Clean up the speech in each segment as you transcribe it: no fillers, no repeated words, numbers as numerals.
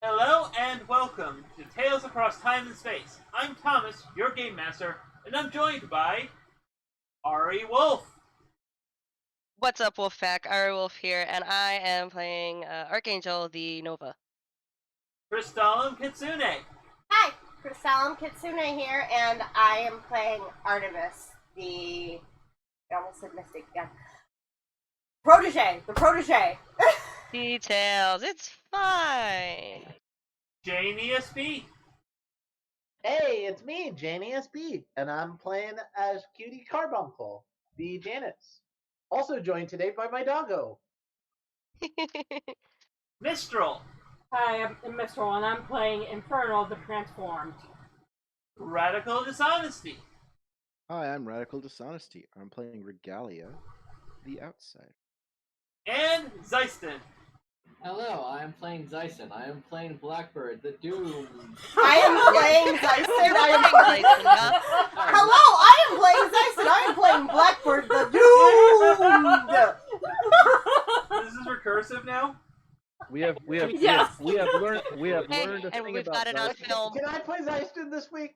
Hello and welcome to Tales Across Time and Space. I'm Thomas, your game master, and I'm joined by Ari Wolf, What's up, Wolfpack? Wolf here, and I am playing Archangel the Nova. Crystalline Kitsune, Hi, Crystalline Kitsune here, and I am playing Artemis, I almost said Mystic again. The protege. Details, it's fine. Janie SB, Hey, it's me, Janie SB, and I'm playing as Cutie Carbuncle, the Janice. Also joined today by my doggo. Mistral, Hi, I'm Mistral, and I'm playing Infernal the Transformed. Radical Dishonesty, Hi, I'm Radical Dishonesty. I'm playing Regalia, the Outside. and Zeiston. Hello, I am playing Zyson. I am playing Blackbird, the Doom. I am playing Zyson. I am playing. Hello, I am playing Zyson. I am playing Blackbird the Doomed. This is recursive now. We have Yes. learned a and thing we've about got it on Zeiston. film. Can I play Zeiston this week?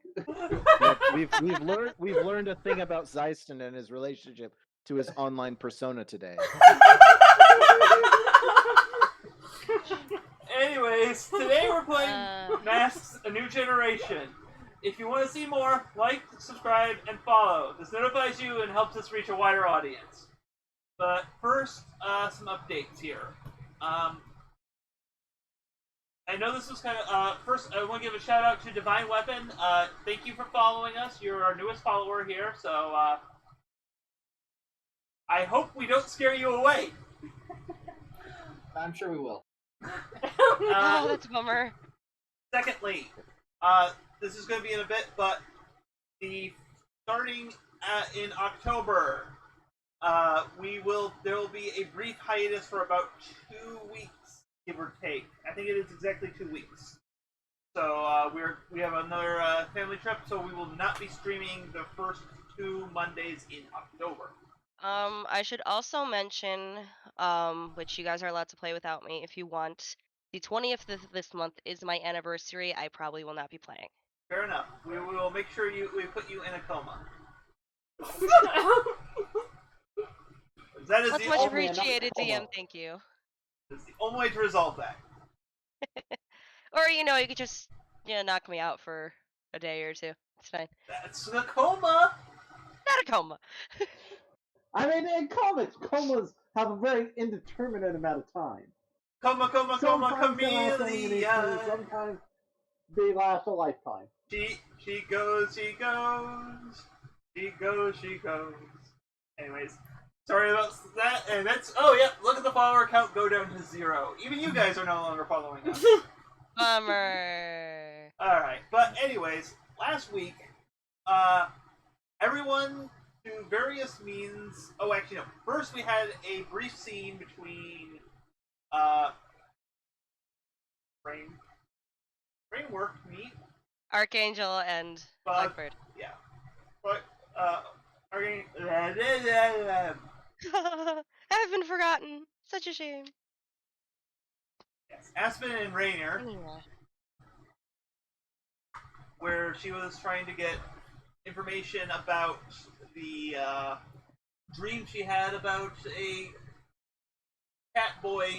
We've learned a thing about Zeiston and his relationship to his online persona today. Anyways, today we're playing Masks: A New Generation. If you want to see more, like, subscribe, and follow. This notifies you and helps us reach a wider audience. But first, some updates here. I know this was kind of first. I want to give a shout out to Divine Weapon. Thank you for following us. You're our newest follower here, so I hope we don't scare you away. I'm sure we will. Oh, that's a bummer. Secondly, this is going to be in a bit, but starting in October, there will be a brief hiatus for about 2 weeks, give or take. I think it is exactly 2 weeks. So we have another family trip, so we will not be streaming the first 2 Mondays in October. I should also mention, which you guys are allowed to play without me if you want. The 20th of this month is my anniversary. I probably will not be playing. Fair enough. We will make sure we put you in a coma. That is That's the much only, appreciated, DM. Thank you. that's the only way to resolve that. Or you could just knock me out for a day or two. It's fine. That's a coma. Not a coma. I mean, in comas have a very indeterminate amount of time. Coma, Sometimes they last only an eternity, chameleon. sometimes they last a lifetime. She goes. Anyways, sorry about that. And that's look at the follower count go down to 0. Even you guys are no longer following us. Bummer. Alright, but anyways, last week, everyone through various means. Oh, actually, no. First, we had a brief scene between Framework meet. Archangel and Blackbird. Yeah. But, I've been forgotten. Such a shame. yes, Aspen and Rainier, Anyway. where she was trying to get information about the dream she had about a cat boy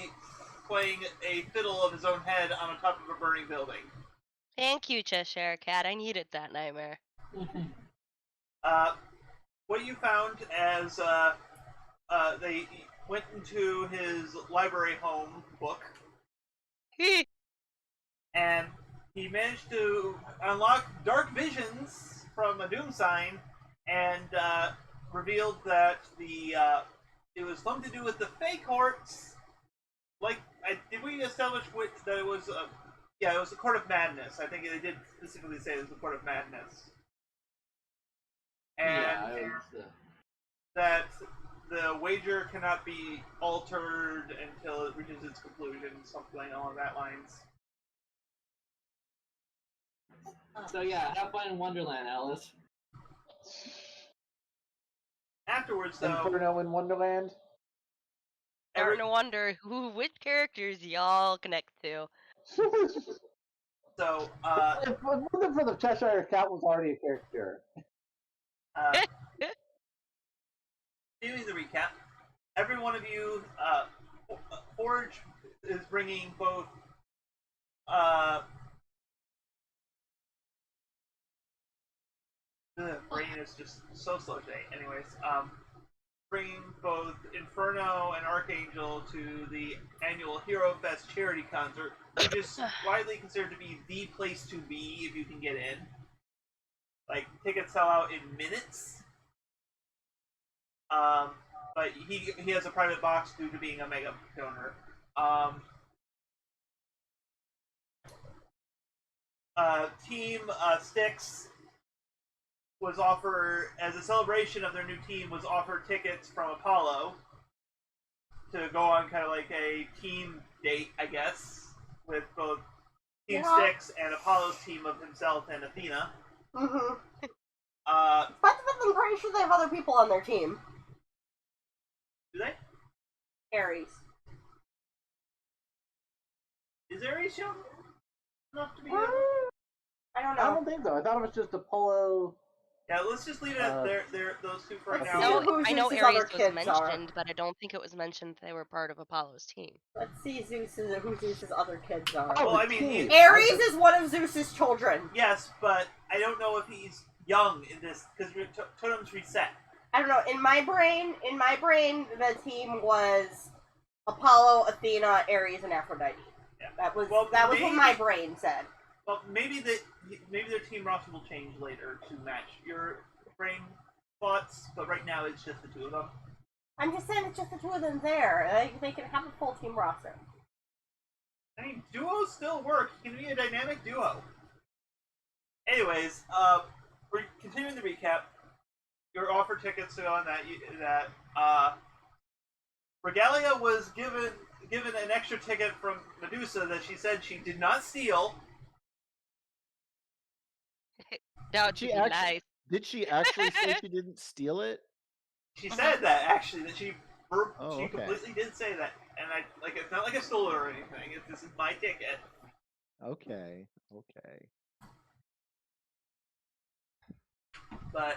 playing a fiddle of his own head on top of a burning building. Thank you, Cheshire Cat. I needed that nightmare. What you found as they went into his library home book, and he managed to unlock dark visions from a doom sign, and revealed that it was something to do with the Fey courts. Like, did we establish that it was? Yeah, it was the Court of Madness. I think they did specifically say it was the Court of Madness. And that the wager cannot be altered until it reaches its conclusion, something along that lines. So yeah, have fun in Wonderland, Alice. Afterwards, though, Inferno in Wonderland. Starting to wonder which characters y'all connect to. So, If it wasn't for the Cheshire Cat was already a character. doing the recap, every one of you, Forge is bringing both, the brain is just so slow today. Anyways, bringing both Inferno and Archangel to the annual Hero Fest charity concert, which is widely considered to be the place to be if you can get in. Like, tickets sell out in minutes. But he has a private box due to being a mega donor. Team Styx was offered, as a celebration of their new team, was offered tickets from Apollo to go on kind of like a team date, I guess, with both Team Styx and Apollo's team of himself and Athena. Mm-hmm. But I'm pretty sure they have other people on their team. Do they? Ares. Is Ares young enough to be? I don't know. I don't think so. I thought it was just Apollo. Yeah, let's just leave it at those two for Let's now. see No, who I know Zeus's Ares other was kids mentioned, are. but I don't think it was mentioned they were part of Apollo's team. Let's see who Zeus's other kids are. Oh, Well, I the mean, team. Ares is one of Zeus's children. Yes, but I don't know if he's young in this because totems reset. I don't know. In my brain, the team was Apollo, Athena, Ares, and Aphrodite. Yeah. That was Well, what maybe- my brain said. Well, maybe their team roster will change later to match your brain thoughts, but right now it's just the two of them. I'm just saying it's just the two of them there. They can have a full team roster. I mean, duos still work. You can be a dynamic duo. Anyways, we're continuing the recap. You're offered tickets to go on that. Regalia was given an extra ticket from Medusa that she said she did not steal. That would She be actually- nice. Did she actually say she didn't steal it? She said that actually that she okay. completely did say that, and it's not like I stole it or anything. This is my ticket. Okay. But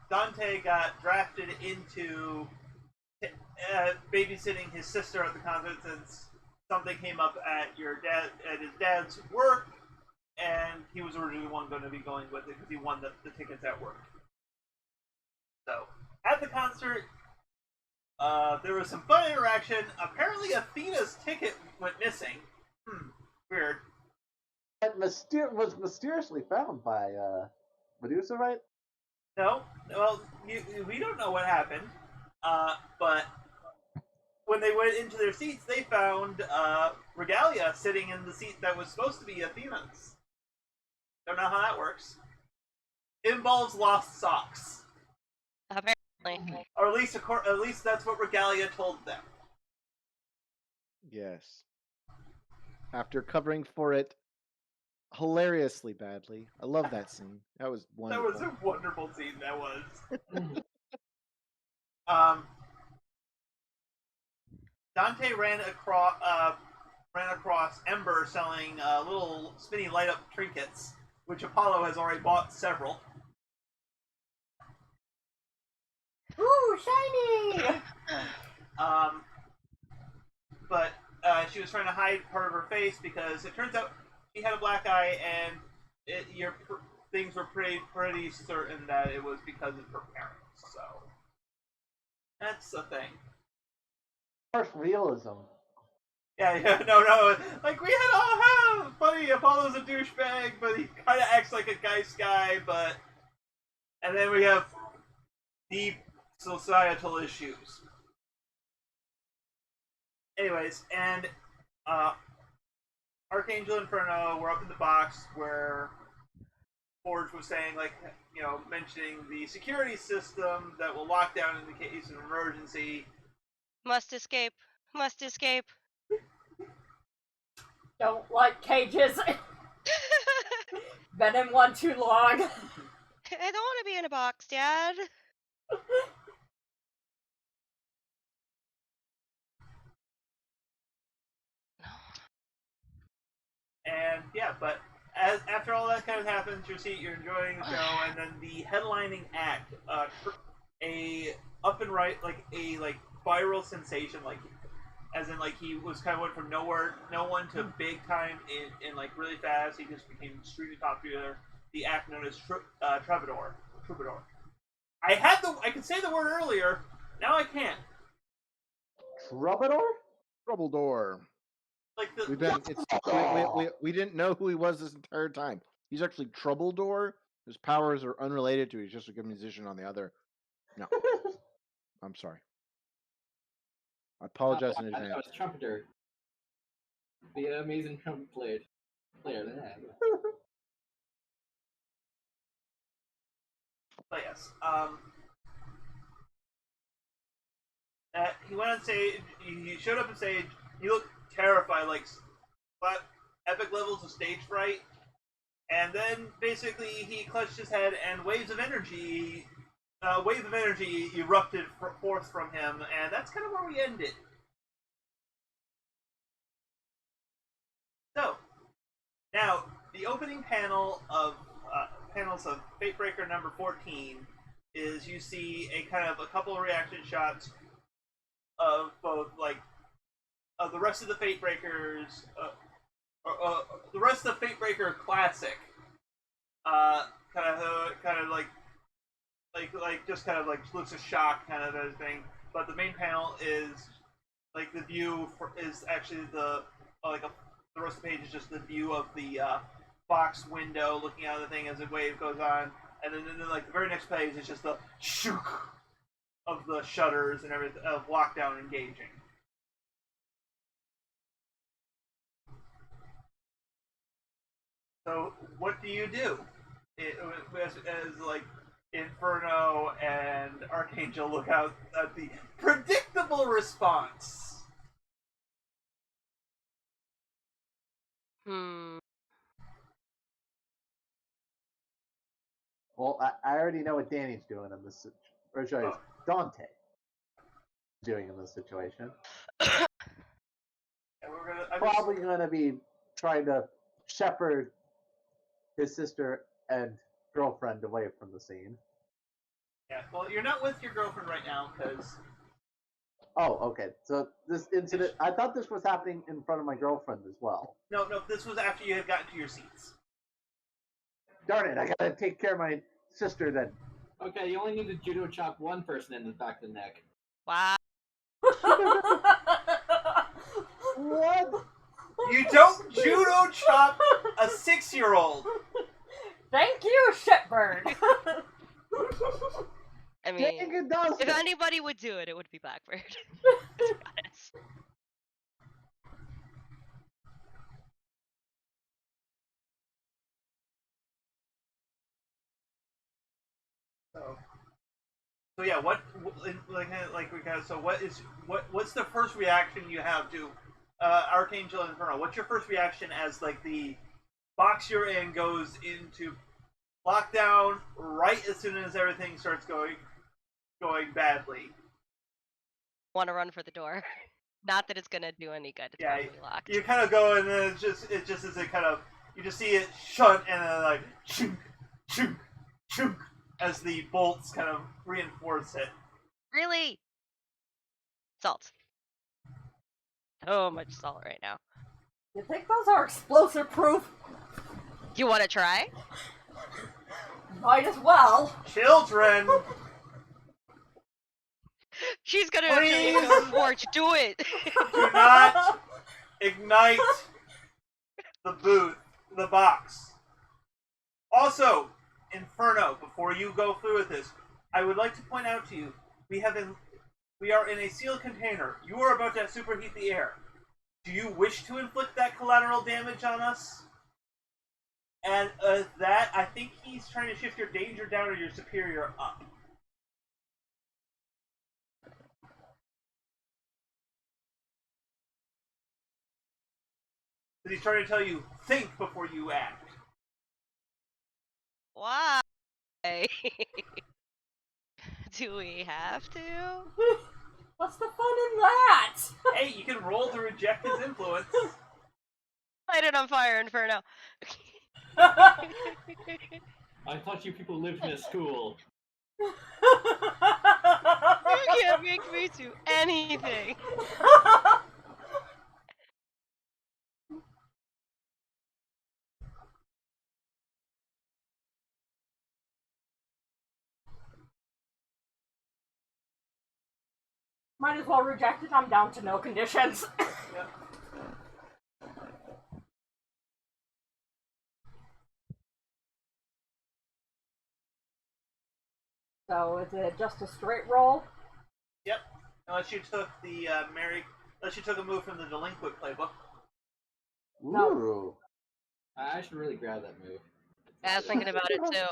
Dante got drafted into babysitting his sister at the concert since something came up at his dad's work, and he was originally the one going to be going with it because he won the tickets at work. So at the concert, there was some fun interaction. Apparently, Athena's ticket went missing. Weird. It was mysteriously found by Medusa, right? No, well, we don't know what happened. But when they went into their seats, they found Regalia sitting in the seat that was supposed to be Athena's. Don't know how that works. It involves lost socks, Apparently. or at least that's what Regalia told them. Yes. After covering for it hilariously badly. I love that scene. That was wonderful. That was a wonderful scene. That was. Dante ran across Ember selling little spinny light up trinkets, which Apollo has already bought several. Ooh, shiny! But she was trying to hide part of her face because it turns out she had a black eye, and things were pretty certain that it was because of her parents. So that's the thing. Harsh realism. Yeah, no. Like, we had all have funny. Apollo's a douchebag, but he kind of acts like a nice guy. And then we have deep societal issues. Anyways, and Archangel Inferno were up in the box where Forge was saying, mentioning the security system that will lock down in the case of emergency. Must escape. Must escape. Don't like cages. Been in one too long. I don't want to be in a box, Dad. And yeah, but after all that kind of happens, you're enjoying the show, and then the headlining act, a up and right like a viral sensation, like as in like he was kind of went from no one to big time in like really fast. He just became extremely popular. The act known as Troubadour. I could say the word earlier. Now I can't. Troubadour? Troubadour. Like the We've been. It's we didn't know who he was this entire time. He's actually Troubadour. His powers are unrelated to. He's just a good musician on the other. No, I'm sorry. I apologize in I thought it advance. was Trumpeter. The amazing trumpet player. But yes, he went on stage. He showed up on stage. He looked terrified, like epic levels of stage fright. And then basically he clutched his head, and waves of energy erupted forth from him, and that's kind of where we ended. So now the opening panels of Fatebreaker number 14 is you see a couple of reaction shots of both of the rest of the Fatebreakers, the rest of the Fatebreaker classic, just looks of shock kind of everything. But the main panel is like the view is actually the rest of the page is just the view of the box window looking out of the thing as the wave goes on, and then the very next page is just the shook of the shutters and everything of lockdown engaging. So what do you do? As like Inferno and Archangel look out at the predictable response. Well, I already know what Danny's doing in this situation. Or sorry, Dante doing in this situation. And Probably going to be trying to shepherd his sister and girlfriend away from the scene. Yeah, well, you're not with your girlfriend right now because... Oh, okay. So this incident, I thought this was happening in front of my girlfriend as well. No, this was after you had gotten to your seats. Darn it, I gotta take care of my sister then. Okay, you only need to judo chop one person in the back of the neck. Wow. What? You don't judo chop a 6-year-old. Thank you, shitbird. I mean, Dang it, does if it. anybody would do it, it would be Blackbird. Let's be honest. So yeah, what's the first reaction you have to Archangel and Inferno? What's your first reaction as like the box you're in goes into lockdown right as soon as everything starts going badly? Want to run for the door. Not that it's gonna do any good. It's probably locked. You kind of go and then it just as it kind of you just see it shut and then like chunk, chunk, chunk as the bolts kind of reinforce it. Really? Salt. So much salt right now. You think those are explosive proof? You want to try? Might as well. Children, She's gonna Please. actually come forward. Do it. do not ignite the box. Also, Inferno, before you go through with this, I would like to point out to you, we are in a sealed container. You are about to superheat the air. Do you wish to inflict that collateral damage on us? And that, I think he's trying to shift your danger down or your superior up. But he's trying to tell you, think before you act. Why? Do we have to? What's the fun in that? Hey, you can roll to reject his influence. Light it on fire, Inferno. I thought you people lived in a school. You can't make me do anything. Might as well reject it. I'm down to no conditions. Yep. So is it just a straight roll? Yep. Unless you took the unless you took a move from the delinquent playbook. No. Ooh. I should really grab that move. I was thinking about it too.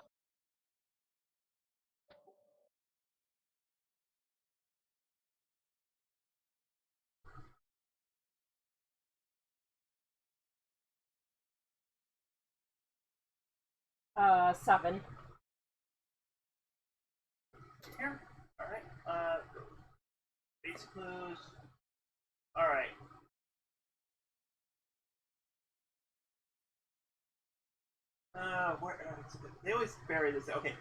Seven. Here. Alright. Basic clues. Alright. They always bury this. Okay.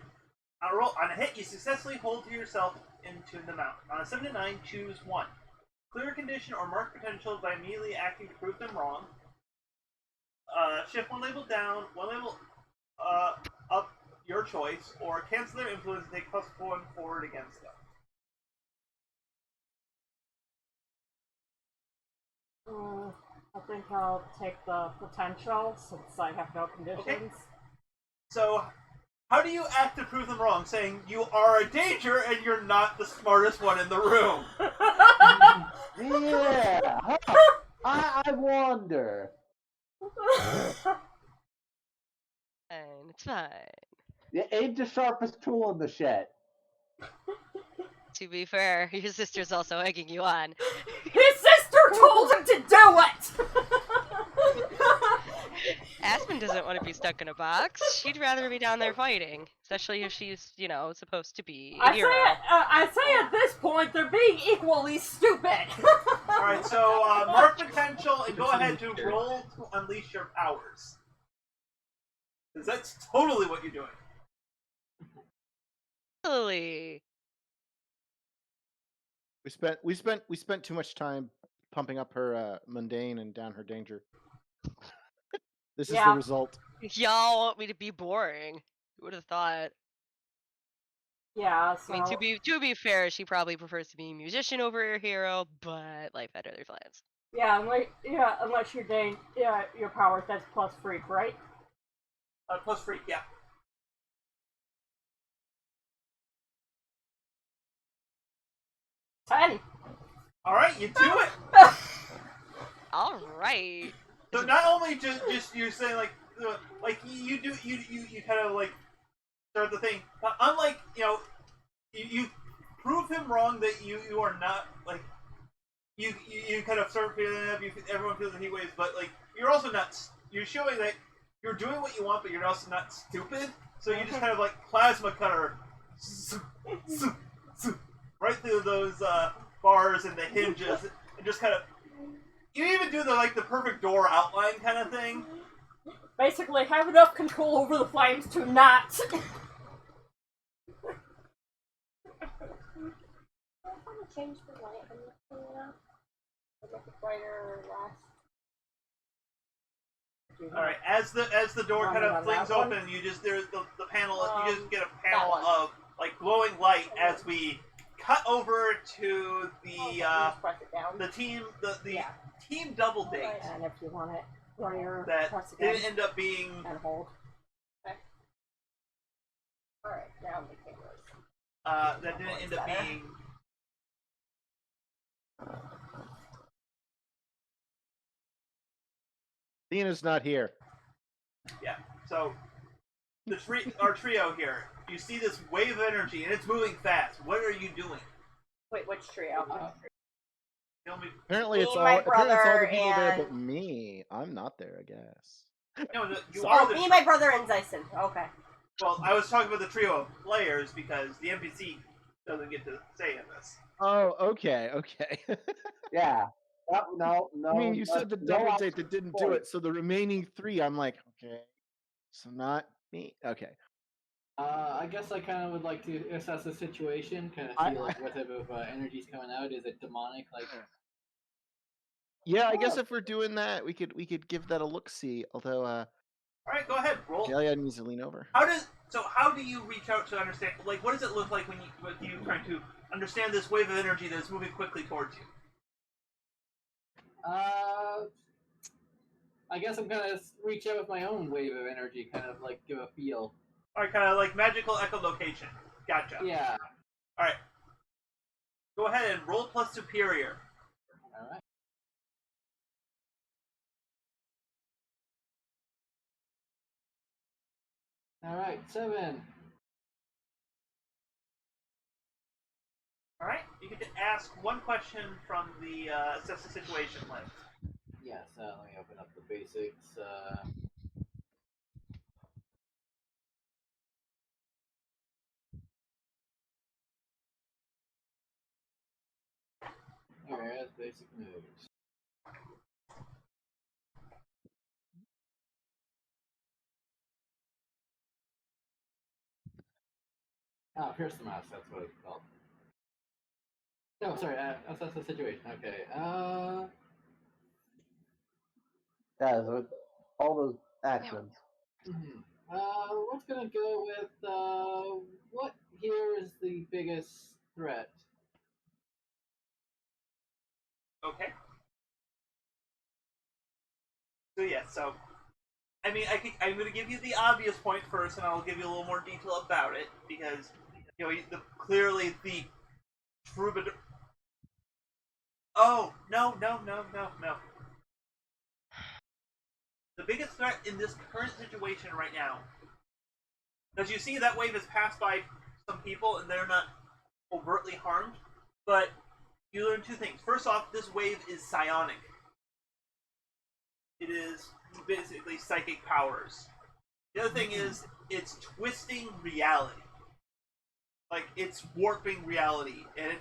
On a hit, you successfully hold to yourself into the mount. On a 7 to 9, choose one. Clear a condition or mark potential by immediately acting to prove them wrong. Shift one label down, one label up, your choice, or cancel their influence and take +1 forward against them. I think I'll take the potential since I have no conditions. Okay. So, how do you act to prove them wrong? Saying you are a danger and you're not the smartest one in the room. Yeah. I wonder. Fine, it's fine. You ain't the sharpest tool in the shed. To be fair, your sister's also egging you on. His sister told him to do it! Aspen doesn't want to be stuck in a box. She'd rather be down there fighting, especially if she's, you know, supposed to be a hero. I say at this point they're being equally stupid. Alright, so mark potential and go ahead to roll to unleash your powers. Because that's totally what you're doing. Totally. We spent too much time pumping up her mundane and down her danger. This is the Yeah. result. Y'all want me to be boring. Who would have thought? Yeah, so... I mean, to be fair, she probably prefers to be a musician over a hero, but life had other plans. Yeah, unless you're doing your powers, that's plus freak, right? Plus freak, yeah. 10. Alright, you do it! All right. So not only just you're saying like you kind of like start the thing, but unlike you prove him wrong that you are not like you kind of start feeling up. Everyone feels the heat waves, but like you're also not. You're showing that you're doing what you want, but you're also not stupid. So you just kind of like plasma cutter right through those bars and the hinges, and just kind of. You even do the perfect door outline kind of thing. Basically, have enough control over the flames to not. Change the light on the camera. Make it brighter or less. All right, as the door kind of flings open, there's the panel. You just get a panel of like glowing light as we cut over to the team team double date And if you want it brighter, that press again didn't end up being. and hold. Alright, now the cameras. That didn't end up being. Thena's not here. Yeah. So our trio here. You see this wave of energy, and it's moving fast. What are you doing? Wait, which trio? Tell me. Apparently, it's Me, all my the people brother, there, and- but me. I'm not there, I guess. No, you So- are Oh, the. me, my brother, and Zyson. Okay. Well, I was talking about the trio of players because the NPC doesn't get to say in this. Oh, okay. Yeah. No. I mean, you said the no double option date that didn't do point. it, so the remaining 3, I'm like, okay, so not me. Okay. I guess I kind of would like to assess the situation, kind of see like what type of energy's coming out. Is it demonic? Like, Yeah, I guess if we're doing that, we could give that a look see. Although, All right, go ahead. Roll. Galia needs to lean over. How do you reach out to understand? Like, what does it look like when you trying to understand this wave of energy that's moving quickly towards you? I guess I'm gonna reach out with my own wave of energy, kind of like give a feel. All right, kind of like magical echolocation. Gotcha. Yeah. All right. Go ahead and roll plus superior. All right. All right, 7. All right. You get to ask one question from the assess the situation list. Yes. Let me open up the basics. Alright, basic moves. Pierce the mouse, that's what it's called. No, sorry, assess the situation. Okay, Yeah, so all those actions. What's gonna go with, what here is the biggest threat? Okay. So I mean, I'm going to give you the obvious point first, and I'll give you a little more detail about it because clearly the Troubadour. Oh no! The biggest threat in this current situation right now, as you see, that wave has passed by some people, and they're not overtly harmed. But you learn 2 things. First off, this wave is psionic. It is basically psychic powers. The other thing is, it's twisting reality. Like, it's warping reality. And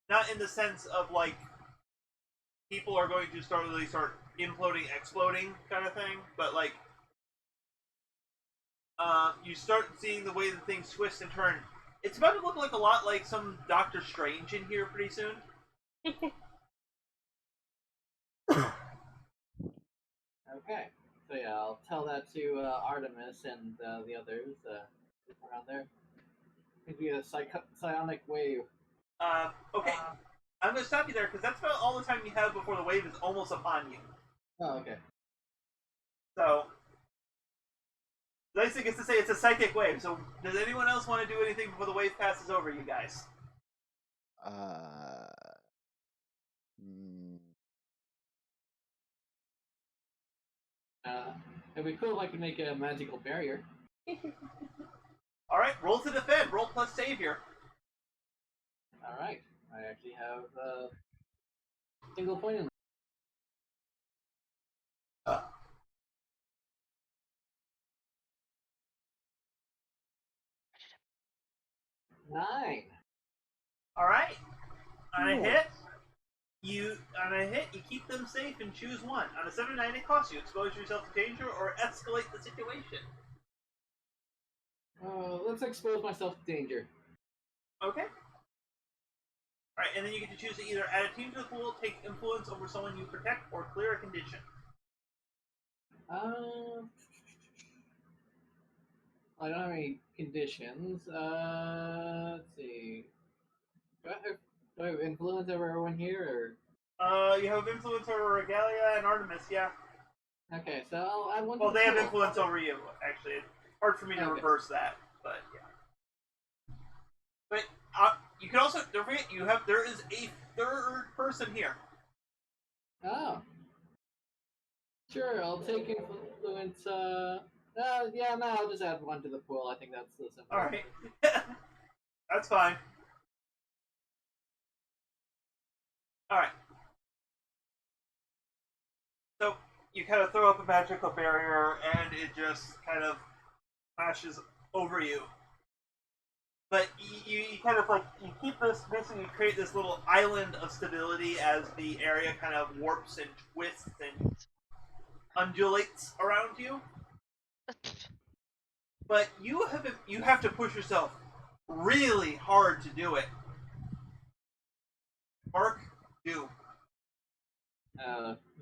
not in the sense of, like, people are going to start imploding, exploding kind of thing, but, like, you start seeing the way that things twist and turn. It's about to look like a lot like some Doctor Strange in here pretty soon. Okay, so yeah, I'll tell that to Artemis and the others around there. It'd be a psionic wave. Okay. I'm going to stop you there because that's about all the time you have before the wave is almost upon you. Oh, okay. So, the nice thing is to say it's a psychic wave. So, does anyone else want to do anything before the wave passes over you guys? It'd be cool if I could make a magical barrier. Alright, roll to defend. Roll plus savior. Alright, I actually have a single point in. 9. Alright. On a hit, you keep them safe and choose one. On a 7 to 9, it costs you. Expose yourself to danger or escalate the situation. Let's expose myself to danger. Okay. Alright, and then you get to choose to either add a team to the pool, take influence over someone you protect, or clear a condition. I don't have any conditions. Let's see. Do I have influence over everyone here, You have influence over Regalia and Artemis, yeah. or? Okay, so I'll add one to Well, the they have pool. influence over you, actually. It's hard for me to reverse that, but yeah. But you can also, don't forget, there is a 3rd person here. Oh. Sure, I'll take influence, yeah, no, I'll just add one to the pool. I think that's the simple. Alright. That's fine. Alright. So, you kind of throw up a magical barrier, and it just kind of flashes over you. but you kind of like you keep this basically you create this little island of stability as the area kind of warps and twists and undulates around you. But you have to push yourself really hard to do it. Mark Doom.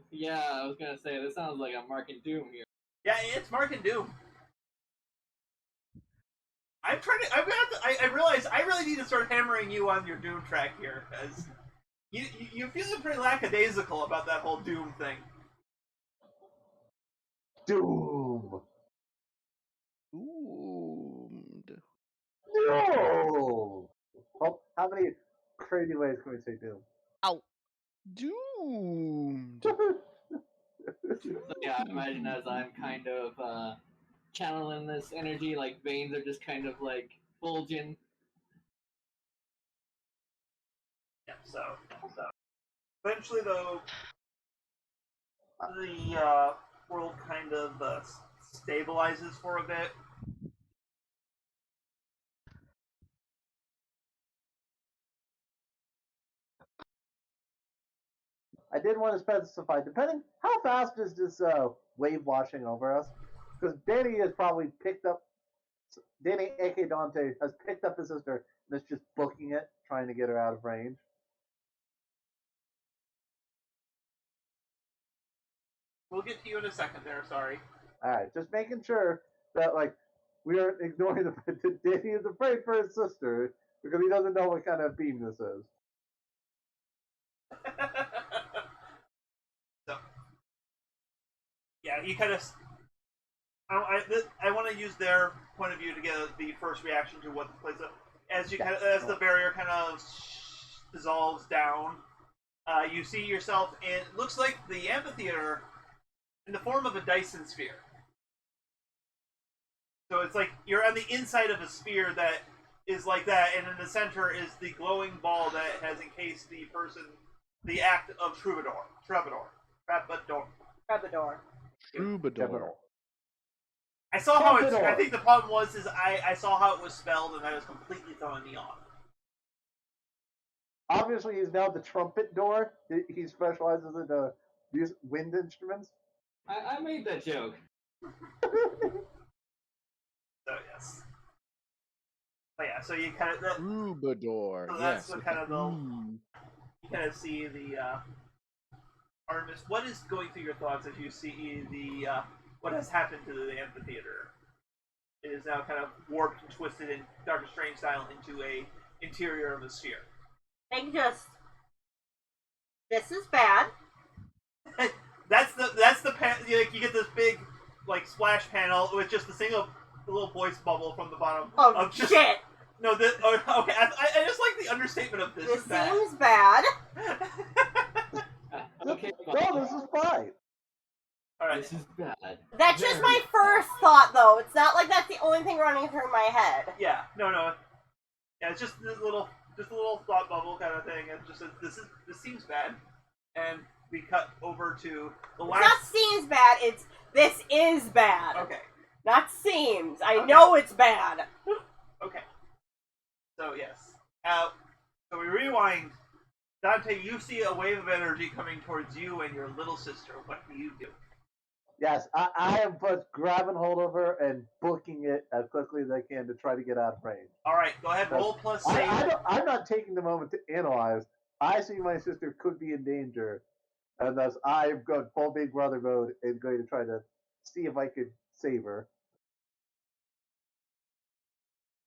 Yeah, I was gonna say this sounds like a Mark and Doom here. Yeah, it's Mark and Doom. I'm trying to. I realize I really need to start hammering you on your Doom track here because you're feeling pretty lackadaisical about that whole Doom thing. Doom. Doomed. No. Well, how many crazy ways can we say doom? Ow. Doomed. So yeah, I imagine as I'm kind of channeling this energy, like veins are just kind of like bulging. Yeah. So eventually, though, the world kind of stabilizes for a bit. I did want to specify, depending how fast is this wave washing over us? Because Danny has probably picked up. Danny, aka Dante, has picked up his sister and is just booking it, trying to get her out of range. We'll get to you in a second. There. Sorry. All right, just making sure that like we aren't ignoring the fact that Danny is afraid for his sister because he doesn't know what kind of beam this is. So, yeah, you kind of. I want to use their point of view to get the first reaction to what the place is. As you as the barrier kind of dissolves down, you see yourself in. It looks like the amphitheater in the form of a Dyson sphere. So it's like you're on the inside of a sphere that is like that, and in the center is the glowing ball that has encased the act of Troubadour. Troubadour. I saw how it's. I think the problem was I saw how it was spelled, and that was completely throwing me off. Obviously, he's now the trumpet door. He specializes in these wind instruments. I made that joke. So yes. But yeah, so you kind of Troubadour. so that's yes. the kind of you kind of see the Artemis. What is going through your thoughts as you see the what has happened to the amphitheater? It is now kind of warped and twisted in Doctor Strange style into a interior of a sphere. This is bad. that's the like you get this big like splash panel with just a single little voice bubble from the bottom. Oh of just, shit! No, okay. I just like the understatement of this. This is bad. seems bad. Okay, No, this is fine. All right. This is bad. That's just my first thought, though. It's not like that's the only thing running through my head. Yeah. No. Yeah, it's just a little thought bubble kind of thing. It's just this seems bad, and we cut over to the last. It's not seems bad. It's this is bad. Okay. Not seems. I know it's bad. Okay. So yes. So we rewind. Dante, you see a wave of energy coming towards you and your little sister. What do you do? Yes, I am first grabbing hold of her and booking it as quickly as I can to try to get out of range. All right. Go ahead. Roll plus save. I'm not taking the moment to analyze. I see my sister could be in danger, and thus I've got full Big Brother mode and going to try to see if I could save her.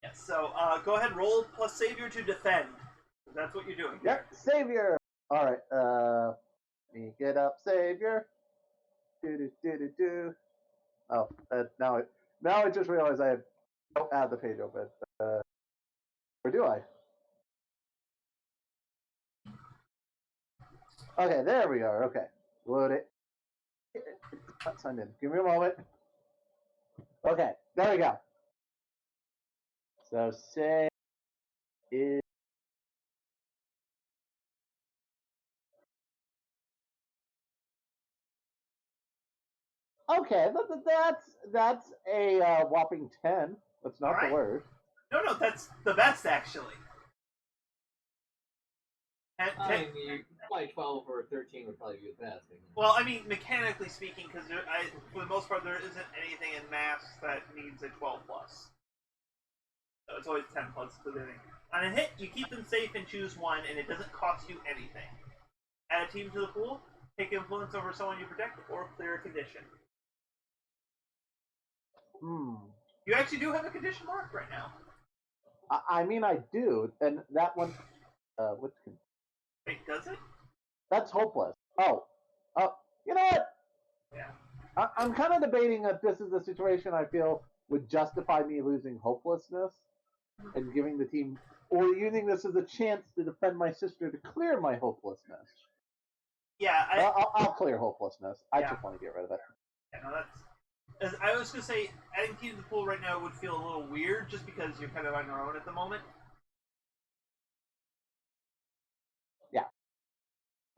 Yes. So go ahead. Roll plus savior to defend. That's what you're doing. Yep, Savior. All right. Let me get up, Savior. Do. Oh, now I just realized I don't have the page open. Or do I? Okay, there we are. Okay, load it. Not signed in. Give me a moment. Okay, there we go. So say is. Okay, that's a whopping 10. That's not the worst. No, that's the best actually. And, I mean, probably 12 or 13 would probably be the best. well, I mean, mechanically speaking, because for the most part, there isn't anything in Mass that needs a 12 plus. So it's always 10 plus to the thing. On a hit, you keep them safe and choose one, and it doesn't cost you anything. Add a team to the pool, take influence over someone you protect, or clear a condition. You actually do have a condition marked right now. I mean, I do, and that one. Which? Wait, does it? That's hopeless. Oh, you know what? Yeah. I'm kind of debating if this is a situation I feel would justify me losing hopelessness and giving the team, or using this as a chance to defend my sister to clear my hopelessness. Yeah, I'll clear hopelessness. I Yeah. just want to get rid of it. Yeah, no, that's. As I was gonna say, adding team to the pool right now would feel a little weird, just because you're kind of on your own at the moment. Yeah.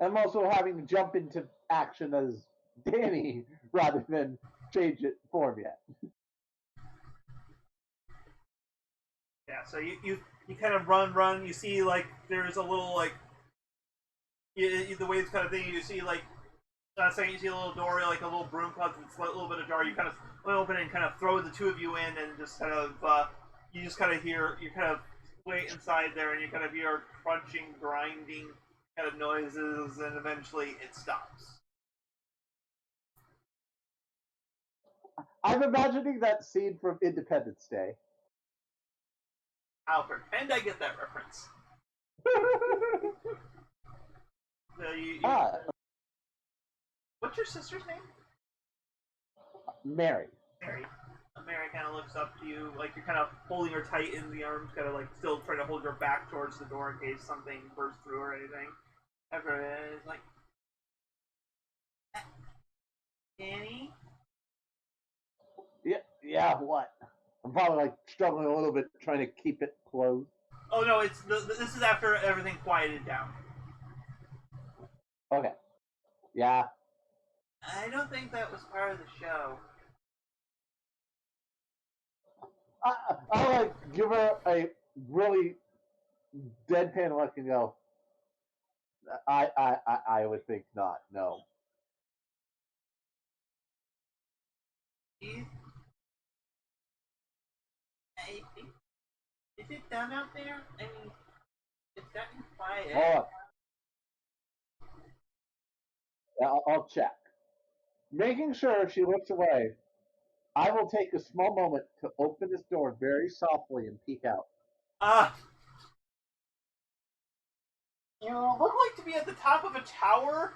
I'm also having to jump into action as Danny rather than change it form yet. Yeah, so you kind of run. You see like there's a little like the way it's kind of thing. You see like second you see a little door, like a little broom closet, it's a little bit ajar. You kind of open it and kind of throw the two of you in, and just kind of you just kind of hear you kind of wait inside there, and you kind of hear crunching, grinding kind of noises, and eventually it stops. I'm imagining that scene from Independence Day. I'll pretend I get that reference. So what's your sister's name? Mary. Mary. Mary kind of looks up to you, like you're kind of holding her tight in the arms, kind of like still trying to hold her back towards the door in case something bursts through or anything. After it's like, Danny? Yeah, what? I'm probably like struggling a little bit trying to keep it closed. Oh no, this is after everything quieted down. Okay. Yeah. I don't think that was part of the show. I like give her a really deadpan look and go. I would think not. No. Is it done out there? I mean, it's gotten quiet. Hold on. Yeah, I'll check. Making sure she looks away, I will take a small moment to open this door very softly and peek out. You look like to be at the top of a tower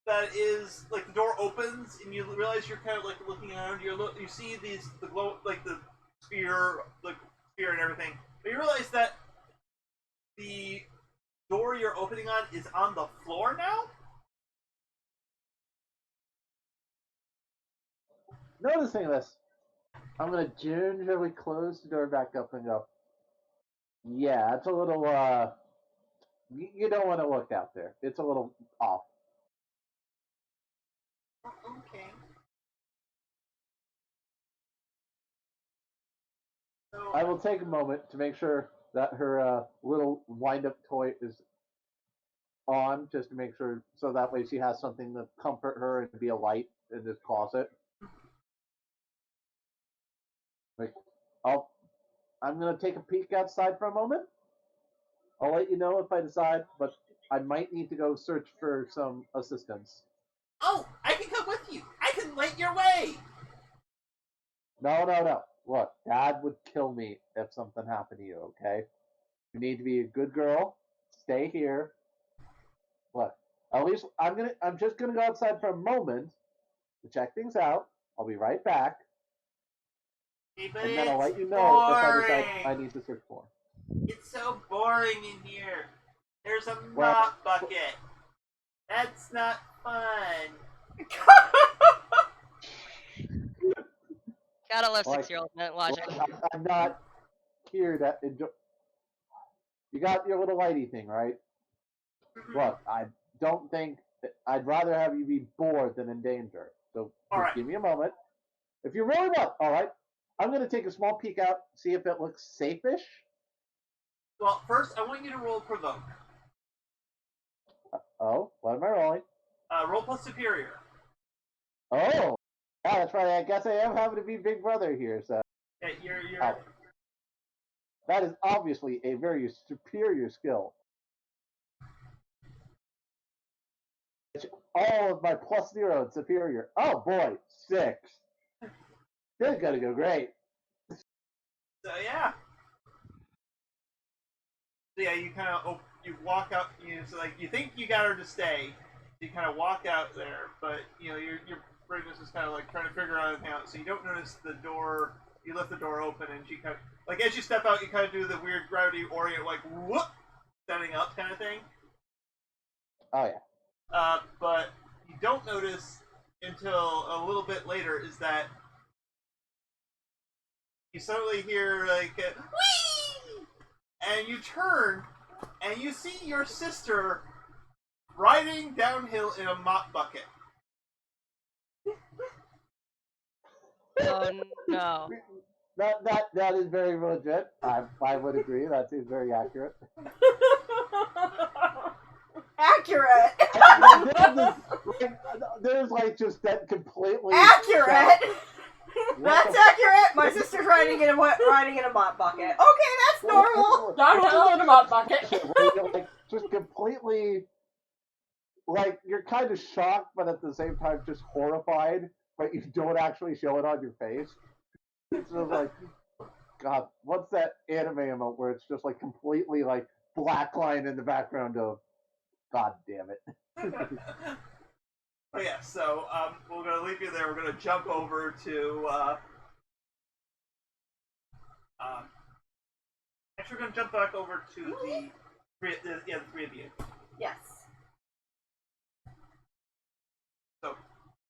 that is like the door opens and you realize you're kind of like looking around. You see the glow, like the sphere and everything, but you realize that the door you're opening on is on the floor now. Noticing this, I'm gonna gingerly close the door back up and go. Yeah, it's a little. You don't want to look out there. It's a little off. Okay. So, I will take a moment to make sure that her little wind-up toy is on, just to make sure, so that way she has something to comfort her and be a light in this closet. Like, I'm gonna take a peek outside for a moment. I'll let you know if I decide, but I might need to go search for some assistance. oh, I can come with you. I can light your way. No. Look, Dad would kill me if something happened to you, okay? You need to be a good girl. Stay here. Look, at least I'm just gonna go outside for a moment to check things out. I'll be right back. But And then I'll let you know boring. if I decide I need to search for. It's so boring in here. There's a Well, mop bucket. That's not fun. Gotta love Like, 6-year-old logic. I'm not here to enjoy. You got your little lighty thing, right? Look, I don't think I'd rather have you be bored than in danger. So All just right. give me a moment. If you really want, all right, I'm gonna take a small peek out, see if it looks safe-ish. Well, first, I want you to roll provoke. Oh, what am I rolling? Roll plus superior. Oh, yeah, that's right. I guess I am having to be Big Brother here. So Yeah, you're. oh, that is obviously a very superior skill. All of my +0 and superior. Oh boy, 6. This is gonna go great. So yeah. So yeah, you kind of you walk up. So like you think you got her to stay. You kind of walk out there, but your Bravus is kind of like trying to figure everything out. So you don't notice the door. You left the door open, and she kind of like as you step out, you kind of do the weird gravity orient, like whoop, standing up kind of thing. Oh yeah. But you don't notice until a little bit later is that you suddenly hear like whee, and you turn and you see your sister riding downhill in a mop bucket. Oh no. That is very legit. I would agree. That seems very accurate. Accurate. There's like just that completely Accurate. What That's the- accurate. My sister's riding in a mop bucket. Okay, that's normal. Downhill in a mop bucket. Where you're, like, just completely, like, you're kind of shocked, but at the same time just horrified, but you don't actually show it on your face. It's just like, God, what's that anime emote where it's just like completely like black line in the background of, God damn it. Oh yeah, so we're gonna leave you there. We're gonna jump over to. Actually, we're gonna jump back over to the three of you. Yes. So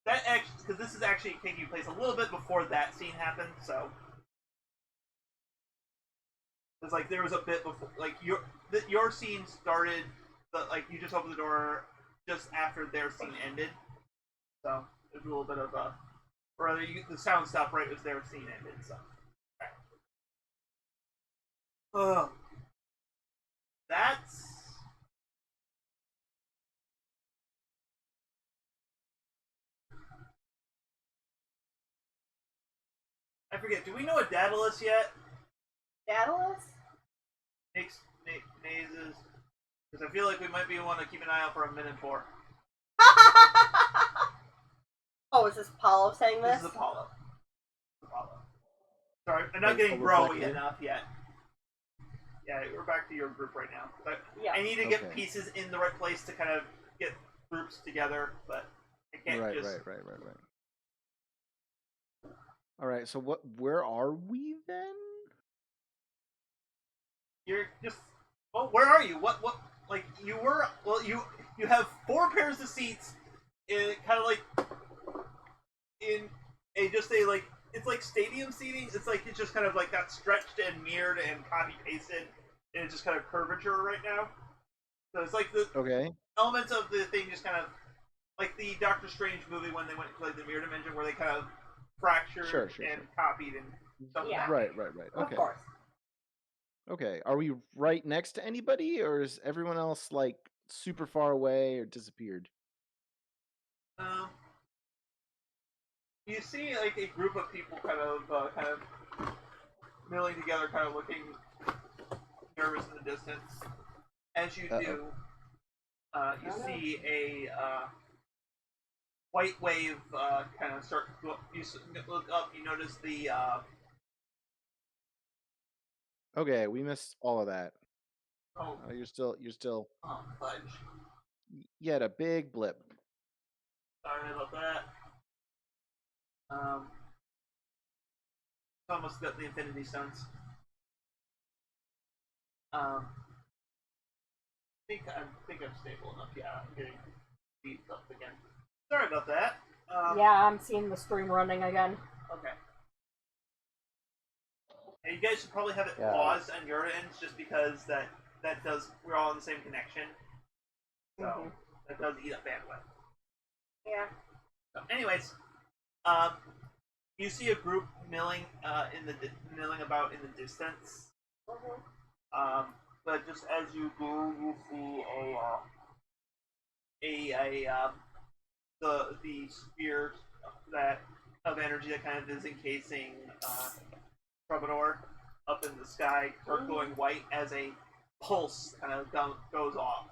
that actually, because this is actually taking place a little bit before that scene happened. So it's like there was a bit before, like your scene started, like you just opened the door just after their scene ended. So there's a little bit of a, or rather, the sound stopped right as their scene ended. So, that's. I forget. Do we know a Daedalus yet? Daedalus? Mazes. Because I feel like we might be one to keep an eye out for a Minotaur. Oh, is this Apollo saying this? This is Apollo. Sorry, I'm not Like, getting almost broy like enough yet. Yeah, we're back to your group right now. Yeah. I need to get Okay. pieces in the right place to kind of get groups together, but I can't Right. just. Right. All right. So where are we then? You're just. Well, where are you? What? Like you were. Well, you have 4 pairs of seats, in kind of like in a like it's like stadium seating. It's like it's just kind of like got stretched and mirrored and copy pasted, and it's just kind of curvature right now. So it's like the Okay. elements of the thing just kind of like the Doctor Strange movie when they went to like the mirror dimension where they kind of fractured Sure. and copied and stuff. Yeah. Right. Okay. Of course. Okay. Are we right next to anybody, or is everyone else like super far away or disappeared? You see like a group of people kind of milling together, kind of looking nervous in the distance. As you do, you see a white wave kind of start. You look up. You notice the. Okay, we missed all of that. Oh, You're still. fudge. You had a big blip. Sorry about that. Almost got the Infinity Stones. I think I'm stable enough. Yeah, I'm getting beat up again. Sorry about that. Yeah, I'm seeing the stream running again. Okay. And you guys should probably have it Yeah. paused on your ends, just because that does. We're all in the same connection, so that does eat up bandwidth. Yeah. So, anyways, You see a group milling milling about in the distance. But just as you do, you see the sphere that of energy that kind of is encasing Troubadour up in the sky, start glowing white as a pulse kind of goes off.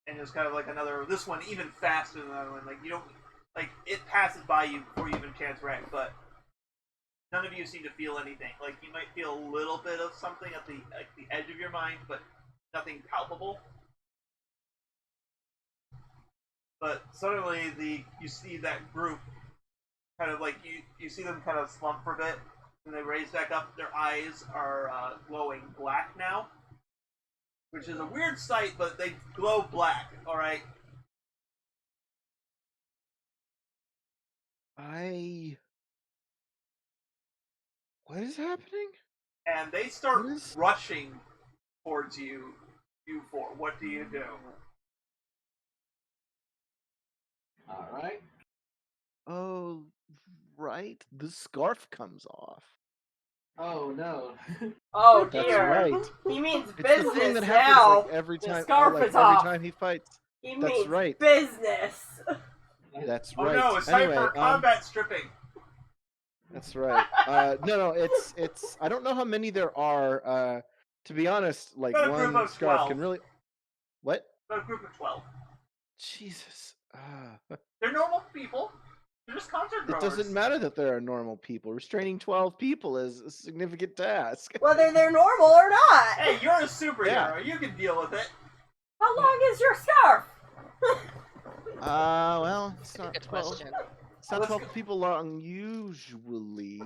And it's kind of like another. This one even faster than the other one. Like you don't like it passes by you before you even chance react, but none of you seem to feel anything. Like you might feel a little bit of something at the edge of your mind, but nothing palpable. But suddenly you see that group kind of like you see them kind of slump for a bit, and they raise back up. Their eyes are glowing black now, which is a weird sight, but they glow black. All right. What is happening? And they start rushing towards you. You four. What do you do? All right. Oh, right. The scarf comes off. Oh no. Oh That's dear. right. He means It's business the thing that now. happens like every The time. scarf like is every off. time he fights. He That's means right. business. That's Oh right. no! It's time Anyway, for combat stripping. That's right. No. It's. I don't know how many there are. To be honest, like About a group one of scarf 12. can really. What? About a group of 12. Jesus. They're normal people. They're just concert It growers. doesn't matter that there are normal people. Restraining 12 people is a significant task. Whether they're normal or not. Hey, you're a superhero. Yeah. You can deal with it. How long is your scarf? Well, it's not Good 12. question. It's not Let's 12 go- people long usually.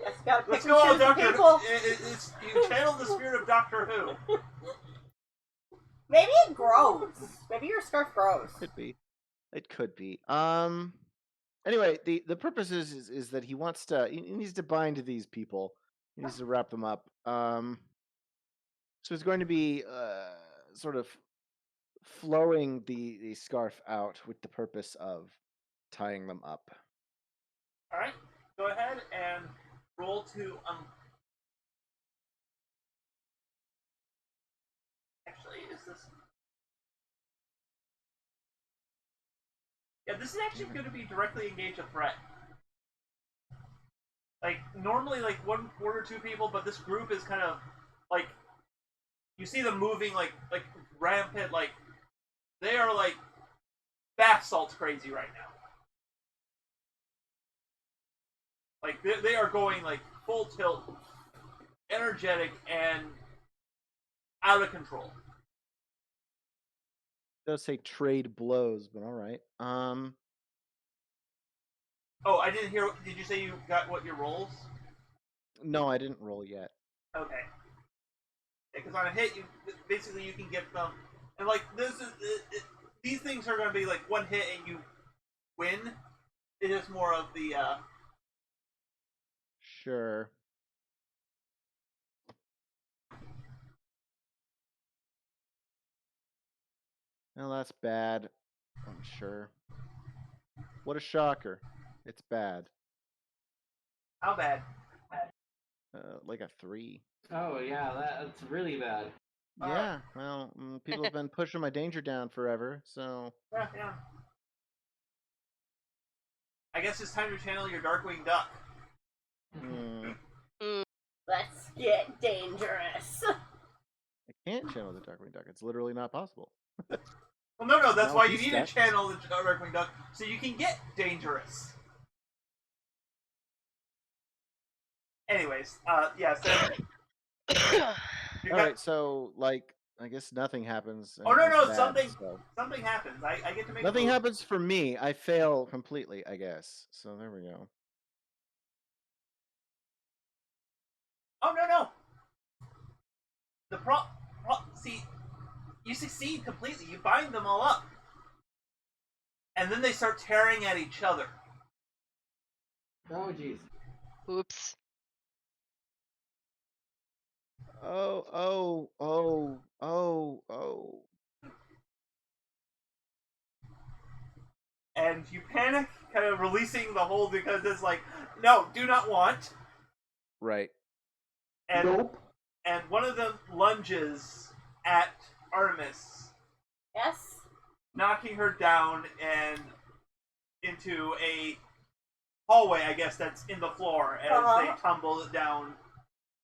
Yes, gotta pick Let's and go on, choose the Doctor. people. You channel the spirit of Doctor Who. Maybe it grows. Maybe your scarf grows. Could be. It could be. Anyway, the purpose is that he needs to bind these people. He needs to wrap them up. So it's going to be sort of flowing the scarf out with the purpose of tying them up. All right. Go ahead and roll to Actually, is this? Yeah, this is actually going to be directly engage a threat. Like normally, like one or two people, but this group is kind of like you see them moving like rampant, like they are like bath salts crazy right now. Like they are going like full tilt, energetic and out of control. It does say trade blows, but all right. Oh, I didn't hear. Did you say you got what your rolls? No, I didn't roll yet. Okay. Because on a hit, you can get them, and like these things are going to be like one hit and you win. It is more of the Sure. Well, that's bad. I'm sure. What a shocker. It's bad. how bad? Like a 3. Oh yeah, that's really bad. Yeah, well, people have been pushing my danger down forever, so... Yeah. I guess it's time to channel your Darkwing Duck. Let's get dangerous. I can't channel the Darkwing Duck. It's literally not possible. Well, no, that's Not why with you these need to stats. channel the Darkwing Duck, so you can get dangerous. Anyways, yeah, so... Alright, so, like, I guess nothing happens. Oh, no, anything bad, something so- something happens. I get to make Nothing a move. happens for me. I fail completely, I guess. So there we go. Oh, no. See, you succeed completely. You bind them all up. And then they start tearing at each other. Oh jeez. Oops. Oh. and you panic, kind of releasing the hold because it's like, no, do not want. Right. And Nope. and one of them lunges at Artemis, Yes. knocking her down and into a hallway, I guess, that's in the floor as they tumble down